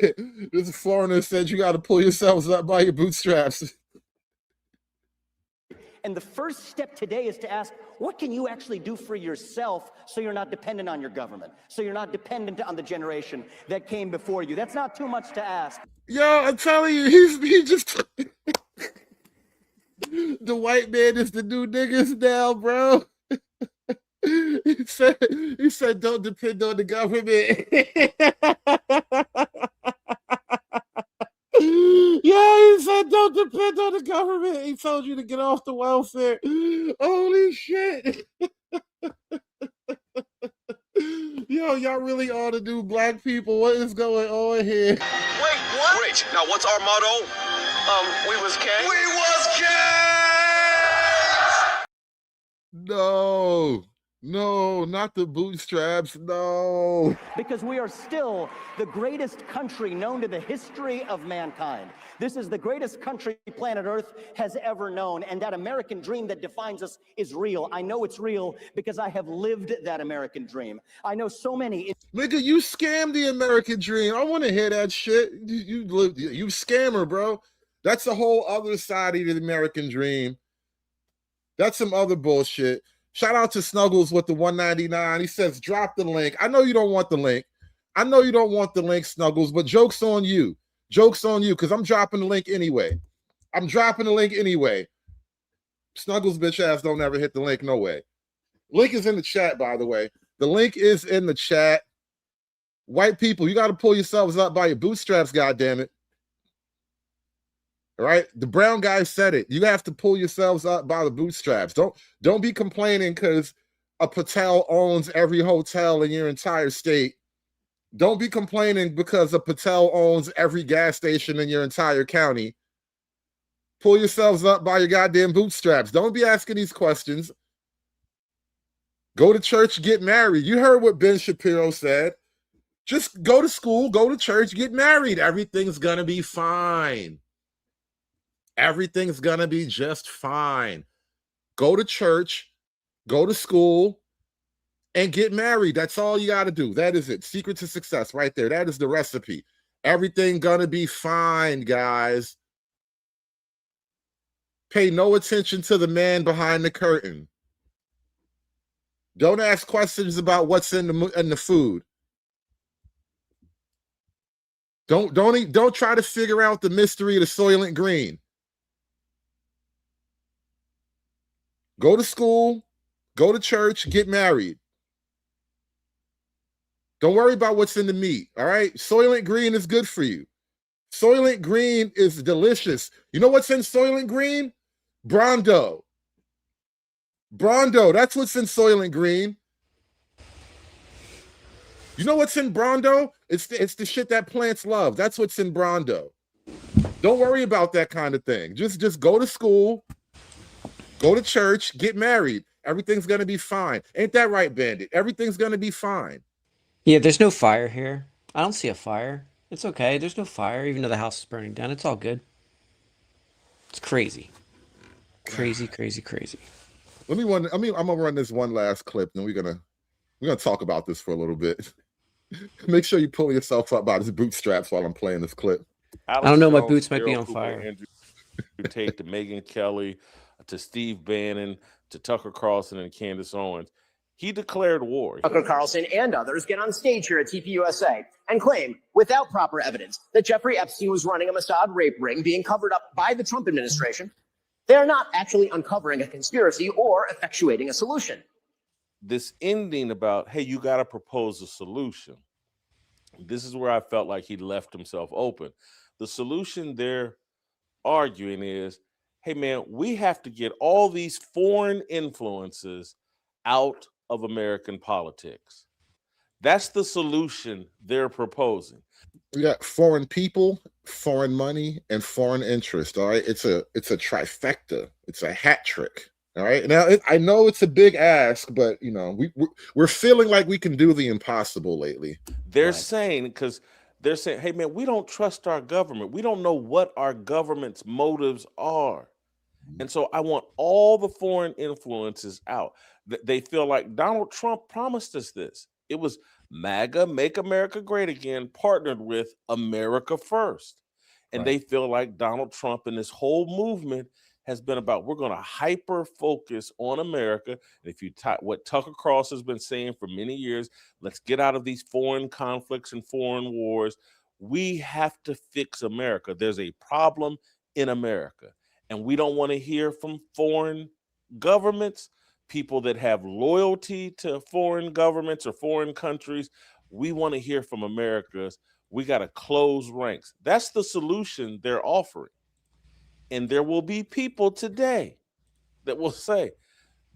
this foreigner said you got to pull yourselves up by your bootstraps.
And the first step today is to ask, what can you actually do for yourself so you're not dependent on your government, so you're not dependent on the generation that came before you? That's not too much to ask.
Yo, I'm telling you, he just... The white man is the new niggas now, bro. He said don't depend on the government. Yeah, he said don't depend on the government. He told you to get off the welfare. Holy shit. Yo, y'all really are the new black people. What is going on here?
Wait, what? Great. Now, what's our motto? We was kings. We was kings!
No, not the bootstraps. No.
Because we are still the greatest country known to the history of mankind. This is the greatest country planet Earth has ever known. And that American dream that defines us is real. I know it's real because I have lived that American dream. I know so many.
Nigga, you scammed the American dream. I want to hear that shit. You scammer, bro. That's a whole other side of the American dream. That's some other bullshit. Shout out to Snuggles with the 199. He says, drop the link. I know you don't want the link. I know you don't want the link, Snuggles, but joke's on you. Joke's on you, because I'm dropping the link anyway. I'm dropping the link anyway. Snuggles bitch ass don't ever hit the link, no way. Link is in the chat, by the way. The link is in the chat. White people, you got to pull yourselves up by your bootstraps, goddammit. All right, the brown guy said it. You have to pull yourselves up by the bootstraps. Don't be complaining because a Patel owns every hotel in your entire state. Don't be complaining because a Patel owns every gas station in your entire county. Pull yourselves up by your goddamn bootstraps. Don't be asking these questions. Go to church, get married. You heard what Ben Shapiro said. Just go to school, go to church, get married. Everything's gonna be fine. Everything's gonna be just fine. Go to church, go to school, and get married. That's all you got to do. That is it. Secret to success right there. That is the recipe. Everything gonna be fine, guys. Pay no attention to the man behind the curtain. Don't ask questions about what's in the food. Don't try to figure out the mystery of the Soylent Green. Go to school, go to church, get married. Don't worry about what's in the meat, all right? Soylent Green is good for you. Soylent Green is delicious. You know what's in Soylent Green? Brawndo. Brawndo, that's what's in Soylent Green. You know what's in Brawndo? It's the shit that plants love. That's what's in Brawndo. Don't worry about that kind of thing. Just go to school, go to church, get married. Everything's going to be fine. Ain't that right, Bandit? Everything's going to be fine.
Yeah, there's no fire here. I don't see a fire. It's okay. There's no fire, even though the house is burning down. It's all good. It's crazy. Crazy, crazy, crazy.
I'm gonna run this one last clip, and we're gonna talk about this for a little bit. Make sure you pull yourself up by his bootstraps while I'm playing this clip.
I don't know, my boots might be on fire.
Andrew Tate to Megyn Kelly to Steve Bannon to Tucker Carlson and Candace Owens. He declared war.
Tucker Carlson and others get on stage here at TPUSA and claim, without proper evidence, that Jeffrey Epstein was running a Mossad rape ring being covered up by the Trump administration. They're not actually uncovering a conspiracy or effectuating a solution.
This ending about, hey, you got to propose a solution. This is where I felt like he left himself open. The solution they're arguing is, hey, man, we have to get all these foreign influences out of American politics. That's the solution they're proposing.
We got foreign people, foreign money, and foreign interest. All right, it's a trifecta. It's a hat trick. All right. Now I know it's a big ask, but you know we're feeling like we can do the impossible lately.
They're saying, because they're saying, hey man, we don't trust our government. We don't know what our government's motives are. And so I want all the foreign influences out. They feel like Donald Trump promised us this. It was MAGA, Make America Great Again, partnered with America First. And they feel like Donald Trump and this whole movement has been about, we're going to hyper focus on America. And if you what Tucker Carlson has been saying for many years, let's get out of these foreign conflicts and foreign wars. We have to fix America. There's a problem in America. And we don't want to hear from foreign governments, people that have loyalty to foreign governments or foreign countries. We want to hear from Americans. We got to close ranks. That's the solution they're offering. And there will be people today that will say,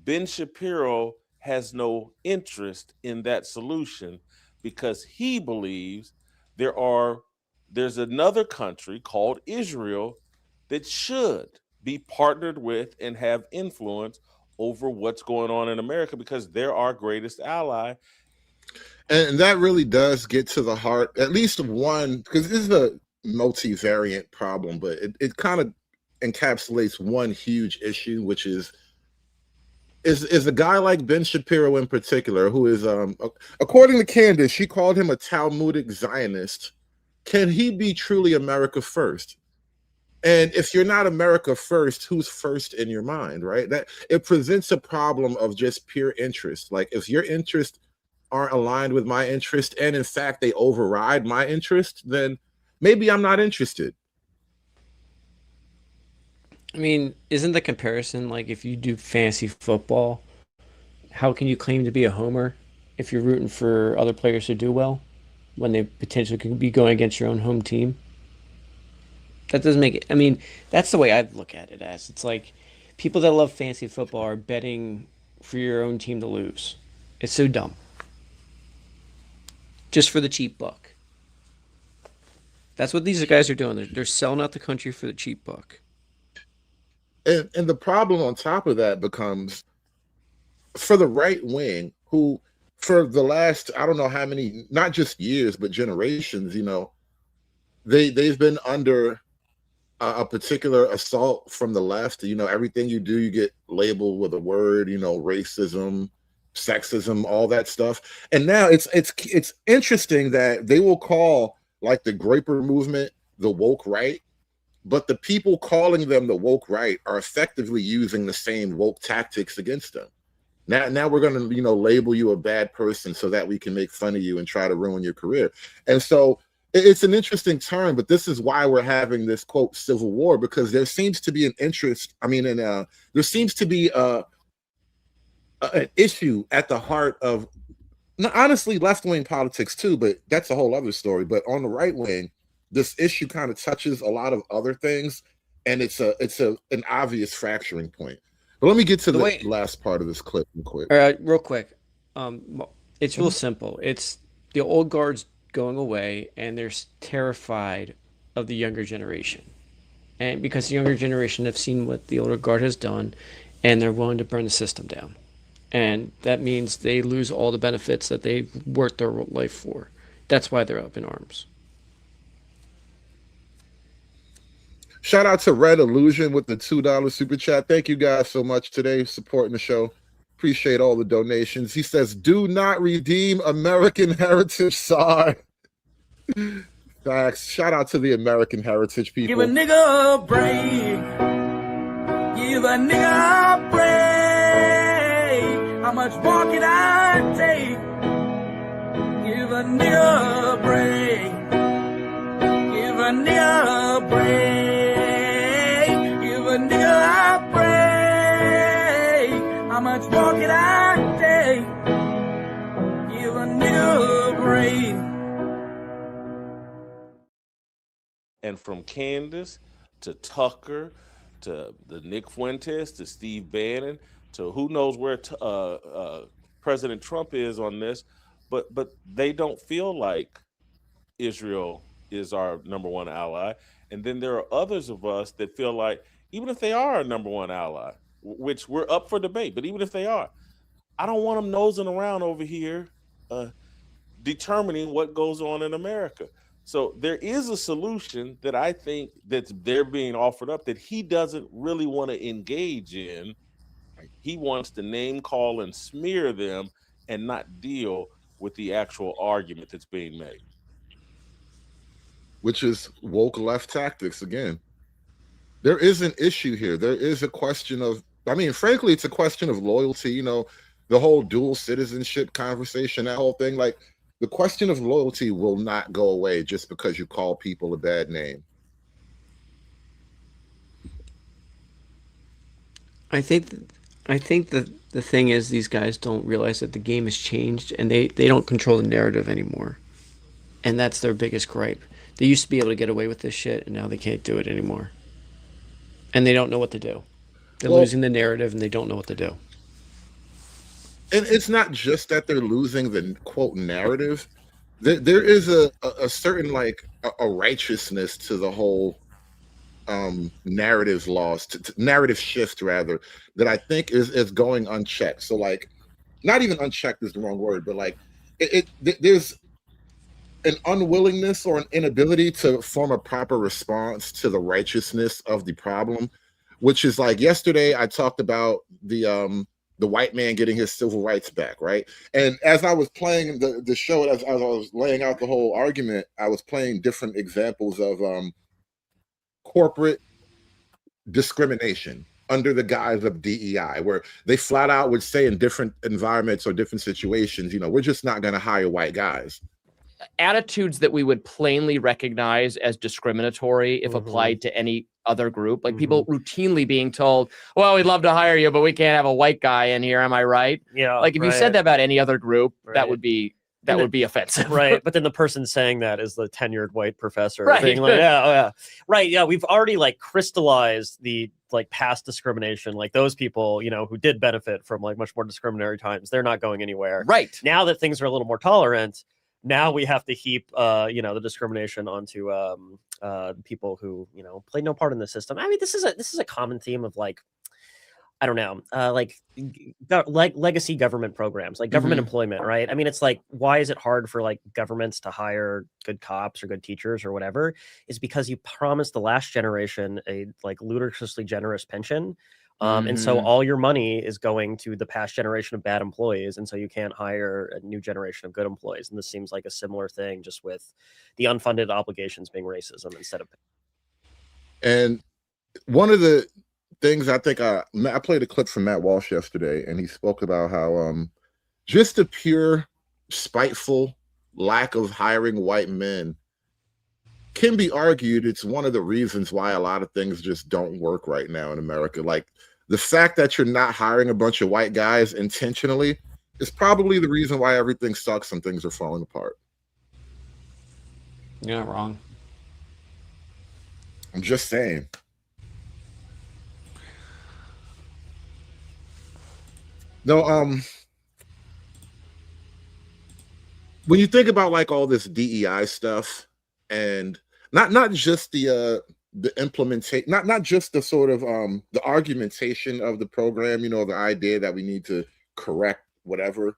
Ben Shapiro has no interest in that solution because he believes there's another country called Israel that should be partnered with and have influence over what's going on in America because they're our greatest ally.
And that really does get to the heart, at least of one, because this is a multivariant problem, but it kind of encapsulates one huge issue, which is a guy like Ben Shapiro in particular, who is, according to Candace, she called him a Talmudic Zionist. Can he be truly America first? And if you're not America first, who's first in your mind, right? That it presents a problem of just pure interest. Like if your interests aren't aligned with my interest, and in fact they override my interest, then maybe I'm not interested.
I mean, isn't the comparison like if you do fantasy football, how can you claim to be a homer if you're rooting for other players to do well when they potentially could be going against your own home team? That doesn't make it. I mean, that's the way I look at it as. It's like people that love fantasy football are betting for your own team to lose. It's so dumb. Just for the cheap buck. That's what these guys are doing. They're selling out the country for the cheap buck.
And the problem on top of that becomes for the right wing, who for the last, I don't know how many, not just years, but generations, you know, they've been under a particular assault from the left. You know, everything you do, you get labeled with a word, you know, racism, sexism, all that stuff. And now it's interesting that they will call like the Graper movement the woke right, but the people calling them the woke right are effectively using the same woke tactics against them. Now we're going to, you know, label you a bad person so that we can make fun of you and try to ruin your career. And so it's an interesting turn, but this is why we're having this quote civil war, because there seems to be an interest. I mean, there seems to be an issue at the heart of, honestly, left-wing politics too, but that's a whole other story. But on the right wing, this issue kind of touches a lot of other things, and it's an obvious fracturing point. But let me get to the last part of this clip real quick.
All right, real quick. It's real simple. It's the old guard's going away, and they're terrified of the younger generation. And because the younger generation have seen what the older guard has done, and they're willing to burn the system down. And that means they lose all the benefits that they've worked their life for. That's why they're up in arms.
Shout out to Red Illusion with the $2 super chat. Thank you guys so much today supporting the show. Appreciate all the donations. He says, do not redeem American Heritage SAR. Facts. Shout out to the American heritage
Give
people.
a nigga a break. Give a nigga a break. How much more can I take? Give a nigga a break. Give a nigga a break. Give a nigga a break. How much more can I take? Give a nigga a break.
And from Candace to Tucker to the Nick Fuentes to Steve Bannon to who knows where President Trump is on this, but they don't feel like Israel is our number one ally. And then there are others of us that feel like even if they are our number one ally, which we're up for debate, but even if they are, I don't want them nosing around over here determining what goes on in America. So there is a solution that I think that's they're being offered up that he doesn't really want to engage in. He wants to name call and smear them and not deal with the actual argument that's being made.
Which is woke left tactics again. There is an issue here. There is a question of, I mean, frankly, it's a question of loyalty. You know, the whole dual citizenship conversation, that whole thing, like, the question of loyalty will not go away just because you call people a bad name.
I think that the thing is these guys don't realize that the game has changed and they don't control the narrative anymore. And that's their biggest gripe. They used to be able to get away with this shit and now they can't do it anymore. And they don't know what to do. They're losing the narrative and they don't know what to do.
And it's not just that they're losing the quote narrative. There is a certain like a righteousness to the whole narrative loss, narrative shift rather, that I think is going unchecked. So like, not even unchecked is the wrong word, but like there's an unwillingness or an inability to form a proper response to the righteousness of the problem, which is like yesterday I talked about the white man getting his civil rights back, right? And as I was playing the show, as I was laying out the whole argument, I was playing different examples of corporate discrimination under the guise of DEI, where they flat out would say in different environments or different situations, you know, we're just not going to hire white guys.
Attitudes that we would plainly recognize as discriminatory if applied to any other group, like people routinely being told, well, we'd love to hire you, but we can't have a white guy in here. Am I right?
Yeah.
Like if you said that about any other group, that would be offensive.
Right. But then the person saying that is the tenured white professor.
Right.
Being like, yeah, oh, yeah. Right. Yeah. We've already like crystallized the like past discrimination. Like those people, you know, who did benefit from like much more discriminatory times, they're not going anywhere.
Right.
Now that things are a little more tolerant, now we have to heap, you know, the discrimination onto people who, you know, played no part in the system. I mean, this is a common theme of like, I don't know, like legacy government programs, like government employment, right? I mean, it's like, why is it hard for like governments to hire good cops or good teachers or whatever? Is because you promised the last generation a like ludicrously generous pension. And so all your money is going to the past generation of bad employees. And so you can't hire a new generation of good employees. And this seems like a similar thing, just with the unfunded obligations being racism instead of.
And one of the things I think I played a clip from Matt Walsh yesterday, and he spoke about how just the pure spiteful lack of hiring white men can be argued it's one of the reasons why a lot of things just don't work right now in America. Like the fact that you're not hiring a bunch of white guys intentionally is probably the reason why everything sucks and things are falling apart.
You're not wrong.
I'm just saying. No, when you think about like all this DEI stuff and not just the implementation, not just the sort of the argumentation of the program, you know, the idea that we need to correct whatever.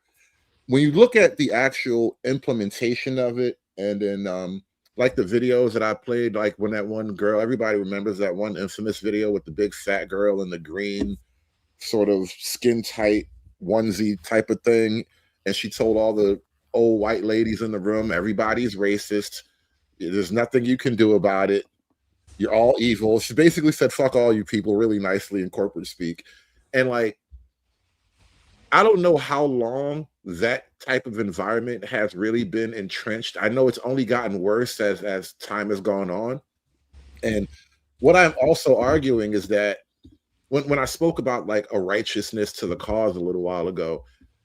When you look at the actual implementation of it, and then like the videos that I played, like when that one girl, everybody remembers that one infamous video with the big fat girl in the green sort of skin tight onesie type of thing, and she told all the old white ladies in the room, everybody's racist. There's nothing you can do about it. You're all evil. She basically said, fuck all you people really nicely in corporate speak. And like, I don't know how long that type of environment has really been entrenched. I know it's only gotten worse as time has gone on. And what I'm also arguing is that when I spoke about like a righteousness to the cause a little while ago,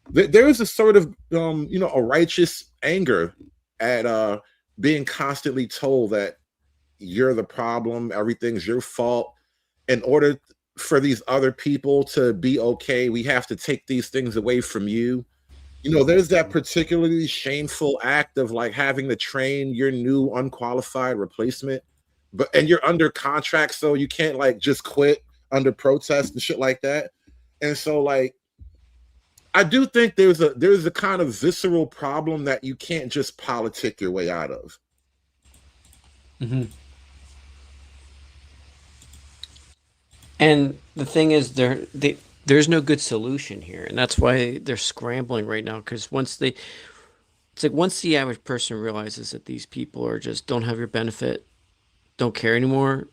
there is a sort of a righteous anger at being constantly told that you're the problem, everything's your fault. In order for these other people to be okay, we have to take these things away from you. There's that particularly shameful act of like having to train your new unqualified replacement, and you're under contract, so you can't like just quit under protest and shit like that. And so like, I do think there's a kind of visceral problem that you can't just politic your way out of.
Mm-hmm. And the thing is, there's no good solution here, and that's why they're scrambling right now. Because once the average person realizes that these people are just don't have your benefit, don't care anymore,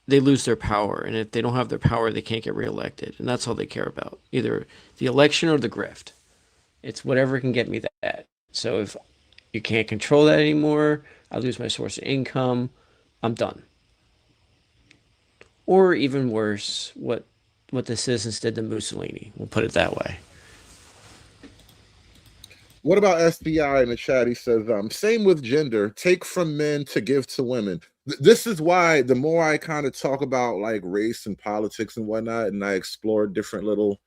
they lose their power. And if they don't have their power, they can't get reelected, and that's all they care about: either the election or the grift. It's whatever can get me that. So if you can't control that anymore, I lose my source of income, I'm done. Or even worse, what the citizens did to Mussolini. We'll put it that way.
What about SBI in the chat? He says, same with gender. Take from men to give to women. This is why the more I kind of talk about like race and politics and whatnot, and I explore different little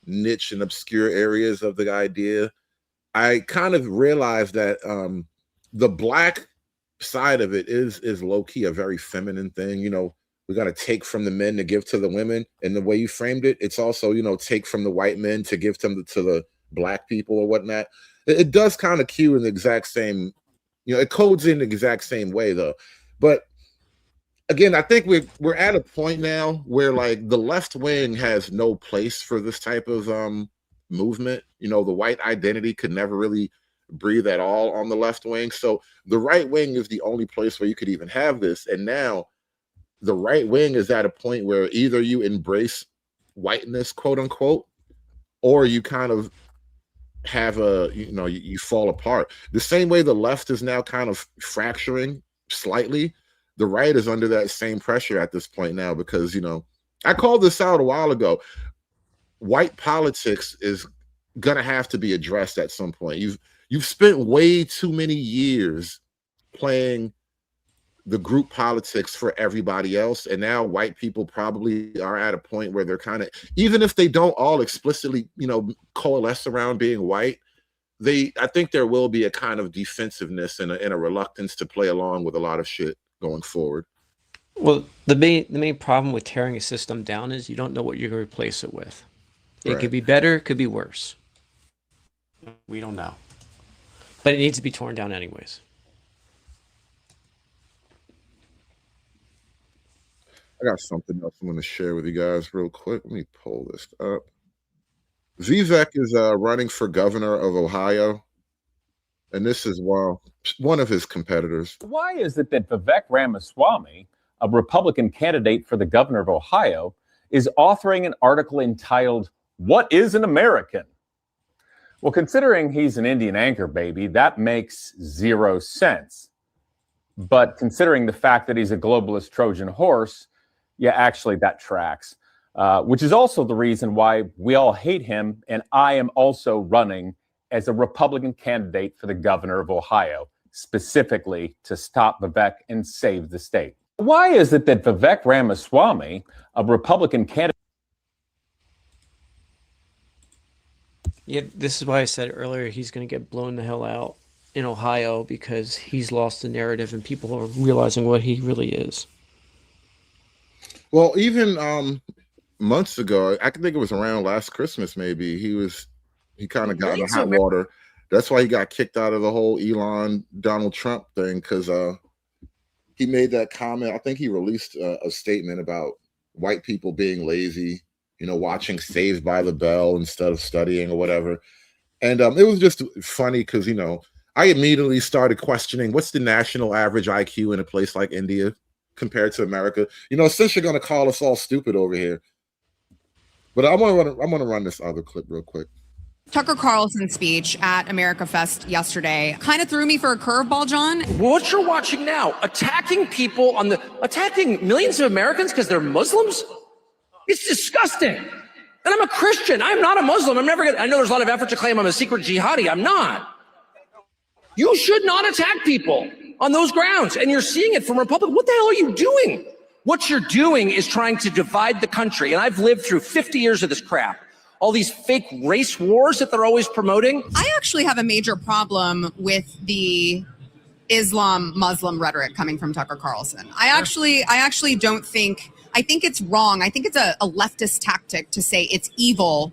niche and obscure areas of the idea, I kind of realize that the black side of it is low-key a very feminine thing. We got to take from the men to give to the women. And the way you framed it, it's also, take from the white men to give to the black people or whatnot. It does kind of cue in the exact same, it codes in the exact same way though. But again, I think we're at a point now where like the left wing has no place for this type of movement. The white identity could never really breathe at all on the left wing. So the right wing is the only place where you could even have this. And now the right wing is at a point where either you embrace whiteness, quote unquote, or you kind of have you fall apart. The same way the left is now kind of fracturing slightly, the right is under that same pressure at this point now, because, I called this out a while ago. White politics is going to have to be addressed at some point. You've spent way too many years playing the group politics for everybody else, and now white people probably are at a point where they're kind of, even if they don't all explicitly coalesce around being white, I think there will be a kind of defensiveness and a reluctance to play along with a lot of shit going forward.
Well, the main problem with tearing a system down is you don't know what you're going to replace it with. It could be better, it could be worse. We don't know, but it needs to be torn down anyways.
I got something else I'm going to share with you guys real quick. Let me pull this up. Vivek is running for governor of Ohio, and this is one of his competitors.
Why is it that Vivek Ramaswamy, a Republican candidate for the governor of Ohio, is authoring an article entitled, "What is an American?" Well, considering he's an Indian anchor baby, that makes zero sense. But considering the fact that he's a globalist Trojan horse, yeah, actually that tracks, which is also the reason why we all hate him. And I am also running as a Republican candidate for the governor of Ohio, specifically to stop Vivek and save the state. Why is it that Vivek Ramaswamy, a Republican candidate?
Yeah, this is why I said earlier he's going to get blown the hell out in Ohio, because he's lost the narrative and people are realizing what he really is.
Well, even months ago, I think it was around last Christmas, maybe, he kind of got in the hot water. That's why he got kicked out of the whole Elon Donald Trump thing, because he made that comment. I think he released a statement about white people being lazy, watching Saved by the Bell instead of studying or whatever. And it was just funny because, I immediately started questioning what's the national average IQ in a place like India compared to America. You know, since you're going to call us all stupid over here. But I'm gonna run this other clip real quick.
Tucker Carlson's speech at America Fest yesterday kind of threw me for a curveball, John.
What you're watching now, attacking people attacking millions of Americans because they're Muslims? It's disgusting. And I'm a Christian. I'm not a Muslim. I know there's a lot of effort to claim I'm a secret jihadi. I'm not. You should not attack people on those grounds. And you're seeing it from Republicans. What the hell are you doing? What you're doing is trying to divide the country. And I've lived through 50 years of this crap. All these fake race wars that they're always promoting.
I actually have a major problem with the Islam Muslim rhetoric coming from Tucker Carlson. I actually don't think, I think it's wrong. I think it's a leftist tactic to say it's evil.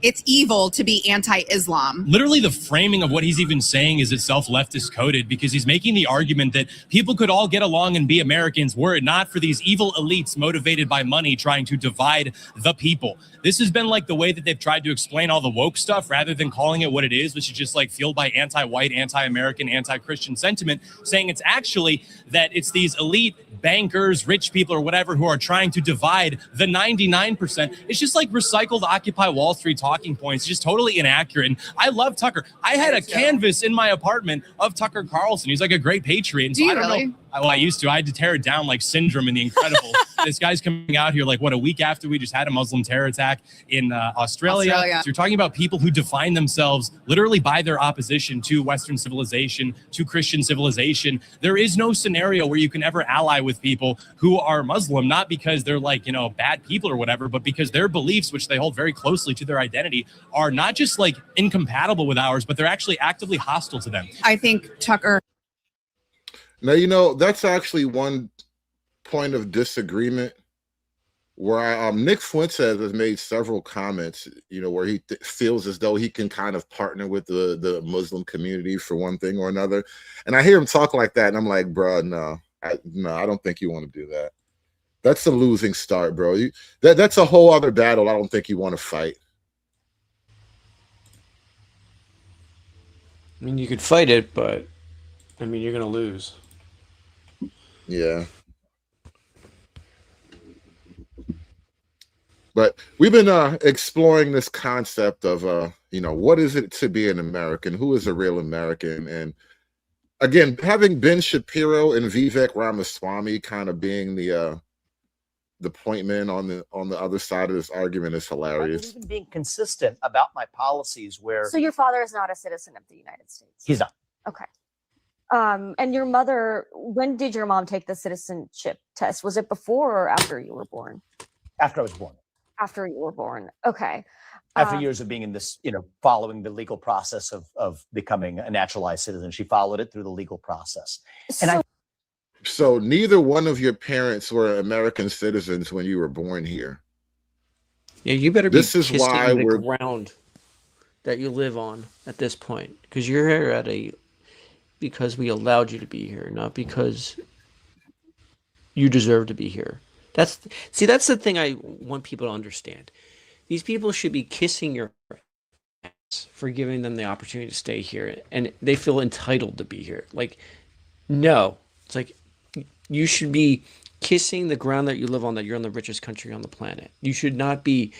It's evil to be anti-Islam.
Literally, the framing of what he's even saying is itself leftist coded, because he's making the argument that people could all get along and be Americans were it not for these evil elites motivated by money trying to divide the people. This has been like the way that they've tried to explain all the woke stuff rather than calling it what it is, which is just like fueled by anti-white, anti-American, anti-Christian sentiment, saying it's actually that it's these elite bankers, rich people or whatever who are trying to divide the 99%. It's just like recycled Occupy Wall Street talking points, just totally inaccurate. And I love Tucker. I had a canvas in my apartment of Tucker Carlson. He's like a great patriot. And
Do you
I don't
really?
know. Well, I used to. I had to tear it down like Syndrome in The Incredibles. This guy's coming out here like, what, a week after we just had a Muslim terror attack in Australia. So you're talking about people who define themselves literally by their opposition to Western civilization, to Christian civilization. There is no scenario where you can ever ally with people who are Muslim, not because they're like, you know, bad people or whatever, but because their beliefs, which they hold very closely to their identity, are not just like incompatible with ours, but they're actually actively hostile to them.
I think Tucker.
Now, you know, that's actually one point of disagreement where Nick Fuentes has made several comments, you know, where he feels as though he can kind of partner with the Muslim community for one thing or another. And I hear him talk like that, and I'm like, bro, no, I don't think you want to do that. That's a losing start, bro. That's a whole other battle I don't think you want to fight.
I mean, you could fight it, but I mean, you're going to lose.
Yeah. But we've been exploring this concept of, you know, what is it to be an American? Who is a real American? And again, having Ben Shapiro and Vivek Ramaswamy kind of being the point man on the other side of this argument is hilarious.
Even being consistent about my policies where.
So your father is not a citizen of the United States?
He's not.
Okay. And your mother, when did your mom take the citizenship test? Was it before or after you were born?
After I was born.
After you were born. Okay.
After years of being in this, you know, following the legal process of becoming a naturalized citizen, she followed it through the legal process.
So neither one of your parents were American citizens when you were born here.
Yeah, you better be
This is
kissing
why
the
we're
ground that you live on at this point, because you're here because we allowed you to be here, not because you deserve to be here. That's the thing I want people to understand. These people should be kissing your ass for giving them the opportunity to stay here, and they feel entitled to be here. Like, no, it's like you should be kissing the ground that you live on, that you're in the richest country on the planet. You should not be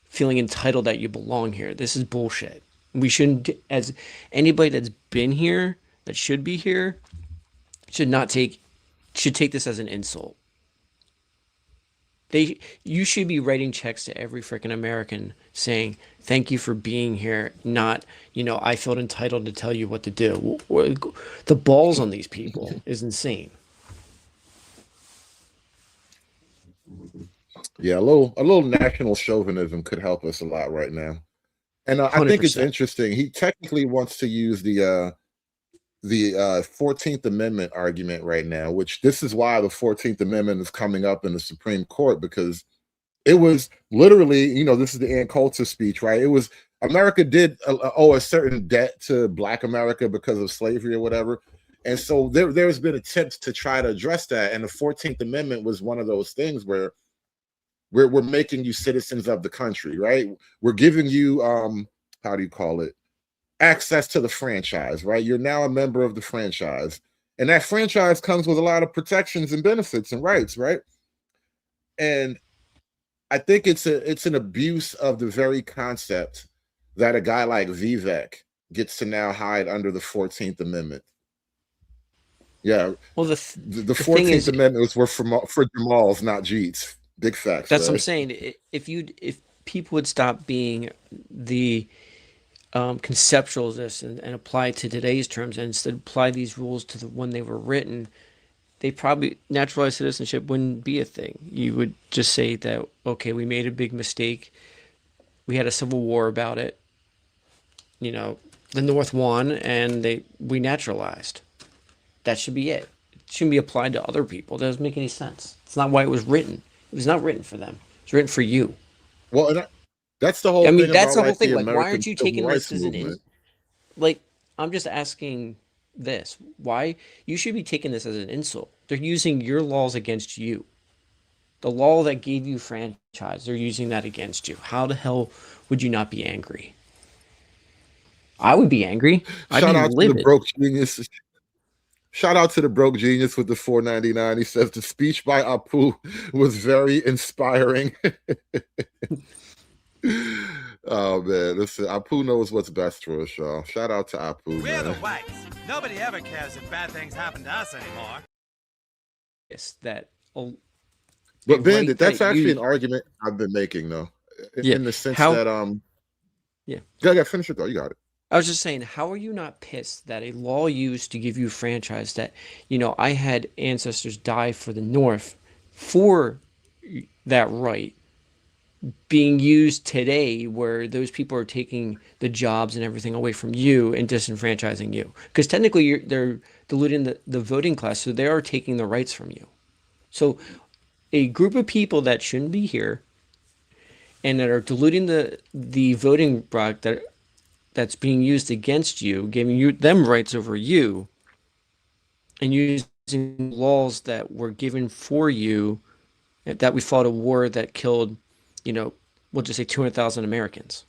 feeling entitled that you belong here. This is bullshit. We shouldn't, as anybody that's been here, that should be here, should take this as an insult. You should be writing checks to every freaking American saying, thank you for being here, not, you know, I felt entitled to tell you what to do. The balls on these people is insane.
Yeah, a little national chauvinism could help us a lot right now. And I think it's
100%.
interesting. He technically wants to use the 14th Amendment argument right now, which this is why the 14th Amendment is coming up in the Supreme Court, because it was literally, you know, this is the Ann Coulter speech, right? It was America did owe a certain debt to Black America because of slavery or whatever. And so there's been attempts to try to address that. And the 14th Amendment was one of those things where we're making you citizens of the country, right? We're giving you, how do you call it? access to the franchise, right? You're now a member of the franchise. And that franchise comes with a lot of protections and benefits and rights, right? And I think it's an abuse of the very concept that a guy like Vivek gets to now hide under the 14th Amendment. Yeah.
Well,
the 14th Amendment was for Jamal's, not Jeets. Big facts.
That's
right?
what I'm saying. If people would stop being the conceptualists and apply it to today's terms and instead apply these rules to when they were written, they probably naturalized citizenship wouldn't be a thing. You would just say that, okay, we made a big mistake. We had a civil war about it. You know, the North won and we naturalized. That should be it. It shouldn't be applied to other people. It doesn't make any sense. It's not why it was written. It was not written for them. It's written for you.
Well, and that's the whole
I mean,
thing
that's
about,
the whole
like,
thing.
the
Like, why
American
aren't you
civil
taking
rights
this as
movement.
like, I'm just asking this. Why you should be taking this as an insult. They're using your laws against you. The law that gave you franchise, they're using that against you. How the hell would you not be angry? I would be angry. I'd
Shout
be
out to
livid.
the broke genius. Shout out to the broke genius with the $4.99. He says the speech by Apu was very inspiring. Oh man, listen, Apu knows what's best for us, y'all. Shout out to Apu.
We're the
Man.
whites. Nobody ever cares if bad things happen to us anymore.
Yes, that.
But
right
Bandit, that's
that
actually
you-
an argument I've been making, though,
Yeah,
in the sense
how-
that
Yeah.
yeah, finish it though. You got it.
I was just saying, how are you not pissed that a law used to give you franchise that, you know, I had ancestors die for the North for that right being used today where those people are taking the jobs and everything away from you and disenfranchising you? Because technically they're diluting the voting class, so they are taking the rights from you. So a group of people that shouldn't be here and that are diluting the voting block that's being used against you, giving you them rights over you, and using laws that were given for you, that we fought a war that killed, you know, we'll just say 200,000 Americans.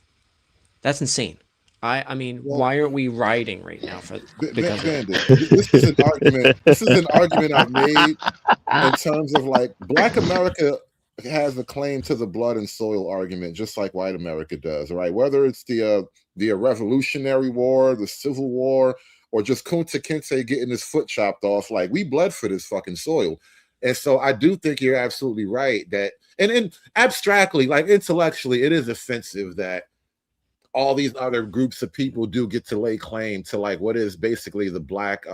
That's insane. I mean, why aren't we rioting right now for because of
Bandit,
it?
this is an argument. This is an argument I've made in terms of like Black America has a claim to the blood and soil argument, just like white America does, right? Whether it's the Revolutionary War, the Civil War, or just Kunta Kinte getting his foot chopped off, like we bled for this fucking soil. And so I do think you're absolutely right that, and abstractly, like intellectually, it is offensive that all these other groups of people do get to lay claim to like what is basically the Black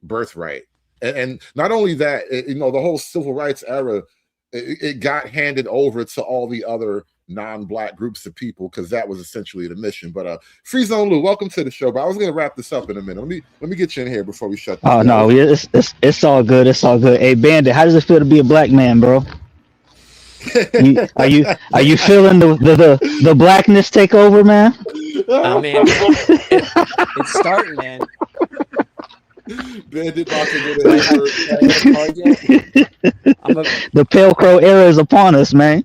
birthright. And not only that, you know, the whole civil rights era, it got handed over to all the other non-Black groups of people because that was essentially the mission. But Free Zone Lou, welcome to the show. But I was going to wrap this up in a minute. Let me get you in here before we shut this
Oh
down.
no, it's all good. It's all good. Hey Bandit, how does it feel to be a black man, bro? Are you feeling the blackness take over, man?
Oh man, it's starting, man.
Bandit about to get it.
The Pale Crow era is upon us, man.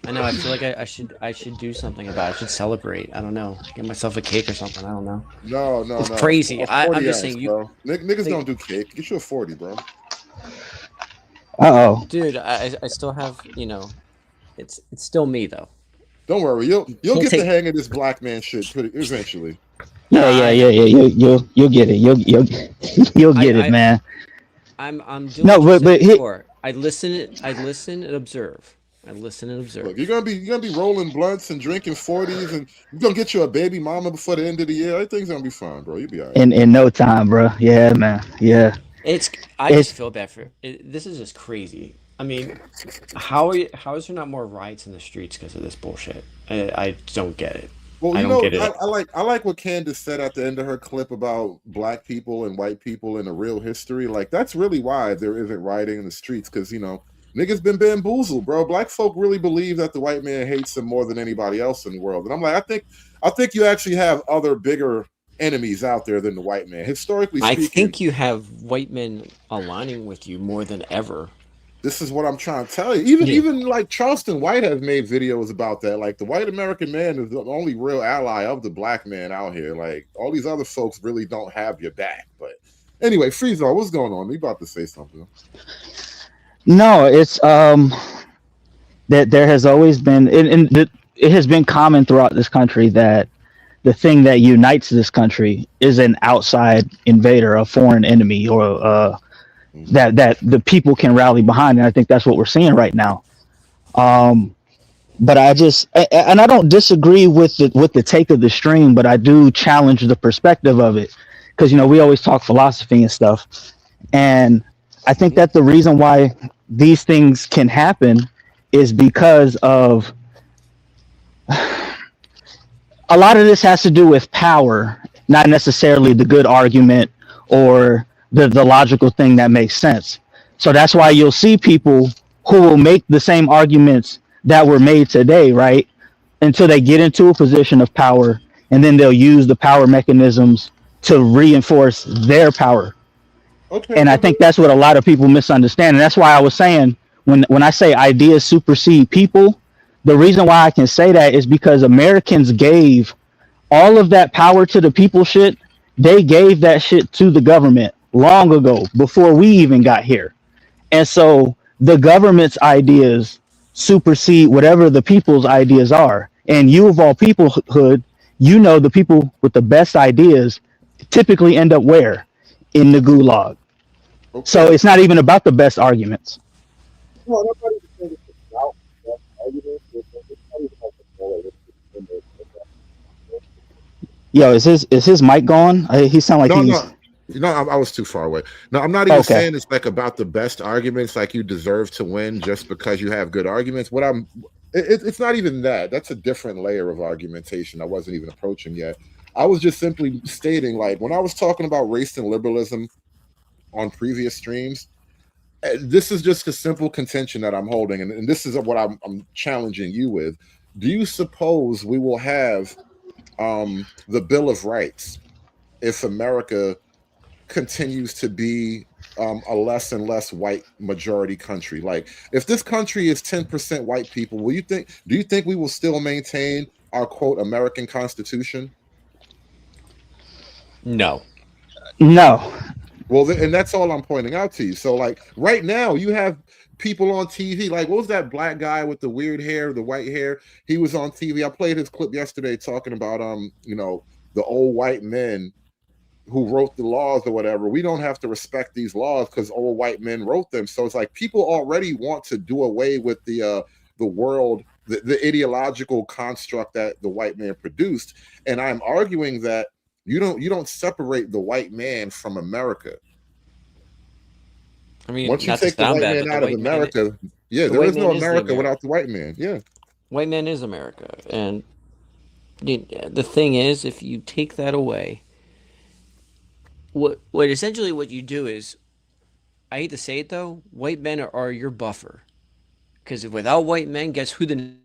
I know. I feel like I should do something about it. I should celebrate. I don't know. Get myself a cake or something. I don't know.
No.
It's crazy.
A
I'm
40
just
ounce,
saying, you
bro. Niggas don't do cake. Get you a 40, bro.
Dude, I still have, you know, it's still me though.
Don't worry, you'll
Can't
get
take-
the hang of this black man shit pretty eventually.
Yeah. You'll get it. You'll get it, man.
I'm doing
No,
what you
but
said
here-
before. I listen and observe.
Look, you're gonna be rolling blunts and drinking 40s, and you're gonna get you a baby mama before the end of the year. Everything's gonna be fine, bro. You'll be all right.
In no time, bro. Yeah, man. Yeah.
I just feel bad for it. This is just crazy. I mean, how is there not more riots in the streets because of this bullshit? I don't get it.
Well,
I
you
don't
know,
get it.
I like what Candace said at the end of her clip about black people and white people in a real history. Like that's really why there isn't rioting in the streets, because you know niggas been bamboozled, bro. Black folk really believe that the white man hates them more than anybody else in the world, and I'm like, I think you actually have other bigger enemies out there than the white man. Historically
I
speaking,
think you have white men aligning with you more than ever.
This is what I'm trying to tell you. Even like Charleston White has made videos about that. Like the white American man is the only real ally of the black man out here. Like all these other folks really don't have your back. But anyway, Freezer, what's going on? You about to say something?
No, it's that there has always been, and it has been common throughout this country that the thing that unites this country is an outside invader, a foreign enemy, or that the people can rally behind. And I think that's what we're seeing right now. But I don't disagree with the take of the stream, but I do challenge the perspective of it, because we always talk philosophy and stuff, and I think that the reason why these things can happen is because of a lot of this has to do with power, not necessarily the good argument or the logical thing that makes sense. So that's why you'll see people who will make the same arguments that were made today, right? Until they get into a position of power, and then they'll use the power mechanisms to reinforce their power.
Okay.
And I think that's what a lot of people misunderstand. And that's why I was saying, when I say ideas supersede people, the reason why I can say that is because Americans gave all of that power to the people shit. They gave that shit to the government long ago, before we even got here. And so the government's ideas supersede whatever the people's ideas are. And you, of all peoplehood, the people with the best ideas typically end up where? In the gulag.
Okay.
So it's not even about the best arguments.
No, nobody's saying it's about the best arguments. It's not even about the moral.
Yo, is his mic gone? He sound like he's...
No, I was too far away. No, I'm not even saying it's like about the best arguments, like you deserve to win just because you have good arguments. It's not even that. That's a different layer of argumentation I wasn't even approaching yet. I was just simply stating, like, when I was talking about race and liberalism on previous streams, this is just a simple contention that I'm holding, and this is what I'm challenging you with. Do you suppose we will have the Bill of Rights if America continues to be a less and less white majority country? Like, if this country is 10% white people, do you think we will still maintain our quote American Constitution?
No.
Well, and that's all I'm pointing out to you. So, like, right now you have people on TV. Like, what was that black guy with the weird hair, the white hair? He was on TV. I played his clip yesterday talking about the old white men who wrote the laws or whatever. We don't have to respect these laws because old white men wrote them. So it's like people already want to do away with the world, the ideological construct that the white man produced. And I'm arguing that you don't separate the white man from America.
I mean,
once you take the white man out of America, there is no America without the white man. Yeah,
white man is America, and the thing is, if you take that away, what essentially what you do is, I hate to say it though, white men are your buffer, because without white men, guess who the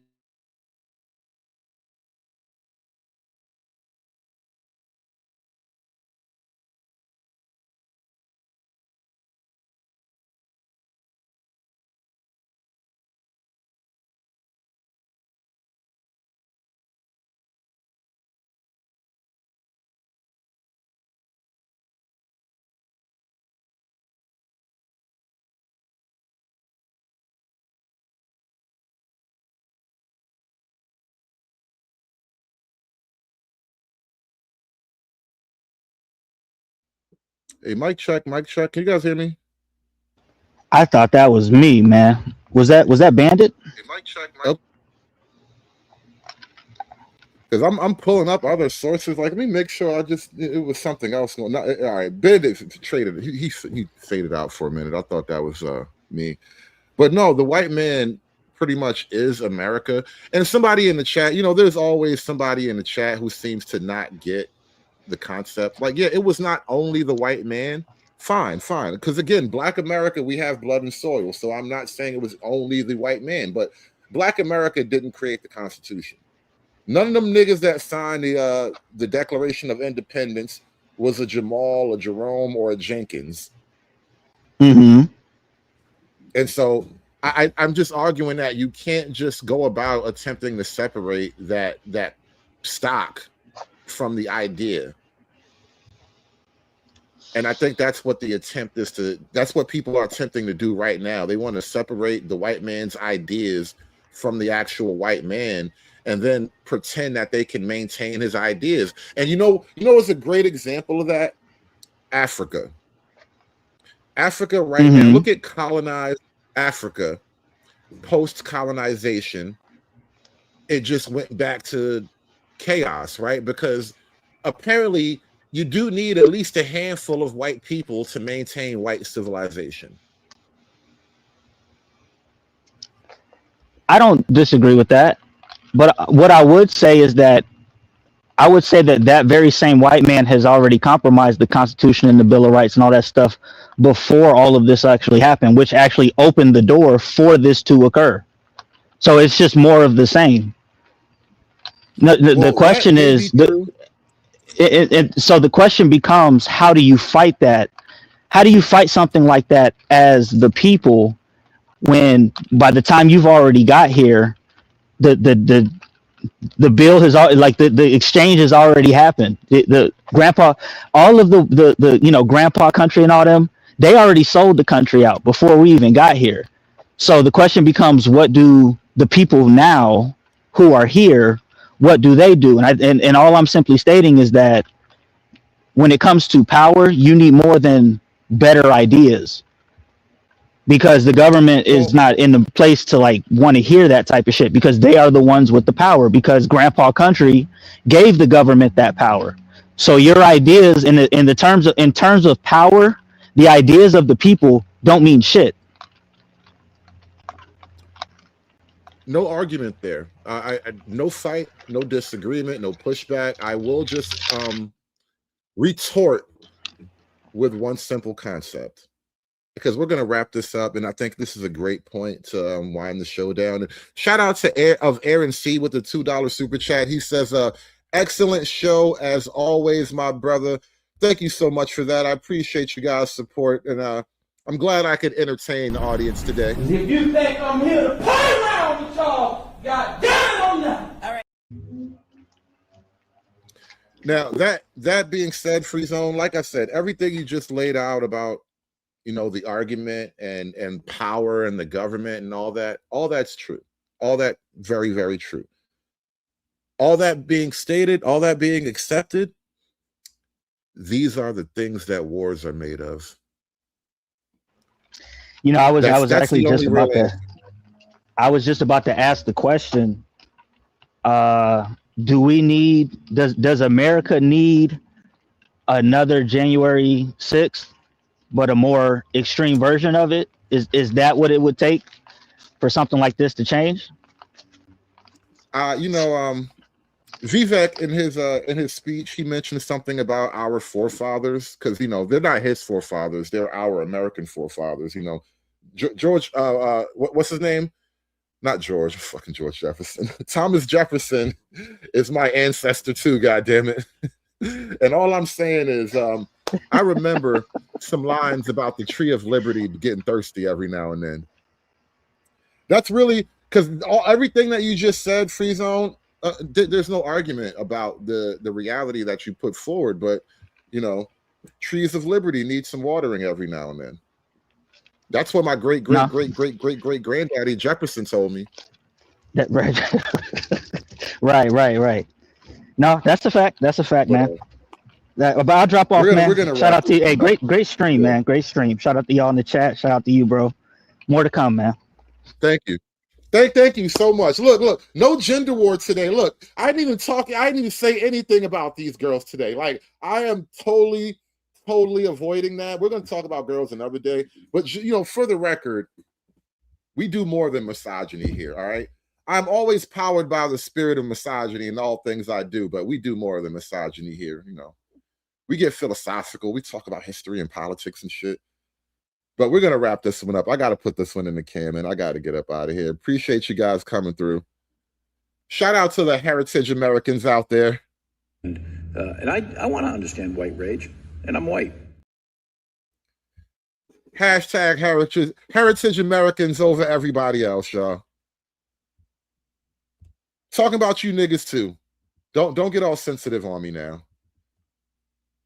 Hey, mic check. Can you guys hear me?
I thought that was me, man. Was that Bandit?
Hey, mic check. Because I'm pulling up other sources. Like, let me make sure it was something else going on. All right, Bandit traded. He faded out for a minute. I thought that was me. But no, the white man pretty much is America. And somebody in the chat, there's always somebody in the chat who seems to not get the concept. Like, yeah, it was not only the white man. Fine. Because again, Black America, we have blood and soil. So I'm not saying it was only the white man, but Black America didn't create the Constitution. None of them niggas that signed the Declaration of Independence was a Jamal, a Jerome, or a Jenkins.
Mm-hmm.
And so I'm just arguing that you can't just go about attempting to separate that stock from the idea. And I think that's what the attempt is that's what people are attempting to do right now. They want to separate the white man's ideas from the actual white man and then pretend that they can maintain his ideas. And you know what's a great example of that? Africa right now. Look at colonized Africa post-colonization. It just went back to chaos, right? Because apparently you do need at least a handful of white people to maintain white civilization.
I don't disagree with that. But what I would say is that I would say that very same white man has already compromised the Constitution and the Bill of Rights and all that stuff before all of this actually happened, which actually opened the door for this to occur. So it's just more of the same. No, the question is, so the question becomes, how do you fight that? How do you fight something like that as the people when by the time you've already got here, the bill has already, like the exchange has already happened. The grandpa, all of the grandpa country and all them, they already sold the country out before we even got here. So the question becomes, what do the people now who are here, what do they do? And all I'm simply stating is that when it comes to power, you need more than better ideas, because the government is not in the place to like want to hear that type of shit, because they are the ones with the power, because grandpa country gave the government that power. So your ideas in terms of power, the ideas of the people don't mean shit.
No argument there. No fight, no disagreement, no pushback. I will just retort with one simple concept, because we're going to wrap this up, and I think this is a great point to wind the show down. Shout out to Aaron C with the $2 super chat. He says, excellent show as always, my brother. Thank you so much for that. I appreciate you guys' support, and I'm glad I could entertain the audience today.
If you think I'm here to play around with y'all, God damn it, I'm not. All right.
Now, that being said, Free Zone, like I said, everything you just laid out about, the argument and power and the government and all that's true. All that very, very true. All that being stated, all that being accepted, these are the things that wars are made of.
I was actually just about to. I was just about to ask the question. Do we need? Does America need another January 6th, but a more extreme version of it? Is that what it would take for something like this to change?
Vivek in his speech, he mentioned something about our forefathers, because they're not his forefathers, they're our American forefathers. George, what's his name? Not George, fucking George Jefferson. Thomas Jefferson is my ancestor too, goddammit. And all I'm saying is, I remember some lines about the Tree of Liberty getting thirsty every now and then. That's really, because everything that you just said, Free Zone, there's no argument about the reality that you put forward, but Trees of Liberty need some watering every now and then. That's what my great granddaddy Jefferson told me.
Right. No, that's a fact. That's a fact, man. But I'll drop off, man. Shout out to you. Hey, great stream, man. Great stream. Shout out to y'all in the chat. Shout out to you, bro. More to come, man.
Thank you. Thank you so much. Look, no gender war today. Look, I didn't even say anything about these girls today. Like, I am totally avoiding that. We're going to talk about girls another day. But, for the record, we do more than misogyny here, all right? I'm always powered by the spirit of misogyny in all things I do, but we do more than misogyny here, We get philosophical. We talk about history and politics and shit. But we're going to wrap this one up. I got to put this one in the can, and I got to get up out of here. Appreciate you guys coming through. Shout out to the heritage Americans out there.
And I want to understand white rage, and I'm white.
Hashtag heritage Americans over everybody else, y'all. Talking about you niggas too. Don't get all sensitive on me now.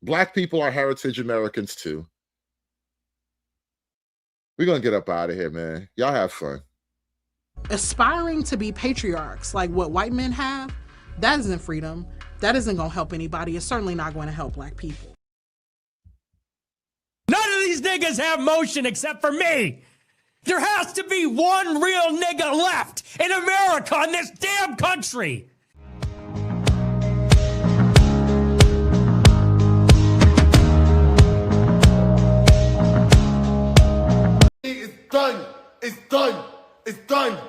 Black people are heritage Americans too. We're gonna get up out of here, man. Y'all have fun.
Aspiring to be patriarchs like what white men have, that isn't freedom. That isn't gonna help anybody. It's certainly not going to help black people.
None of these niggas have motion except for me. There has to be one real nigga left in America, in this damn country.
It's done. It's done. It's done.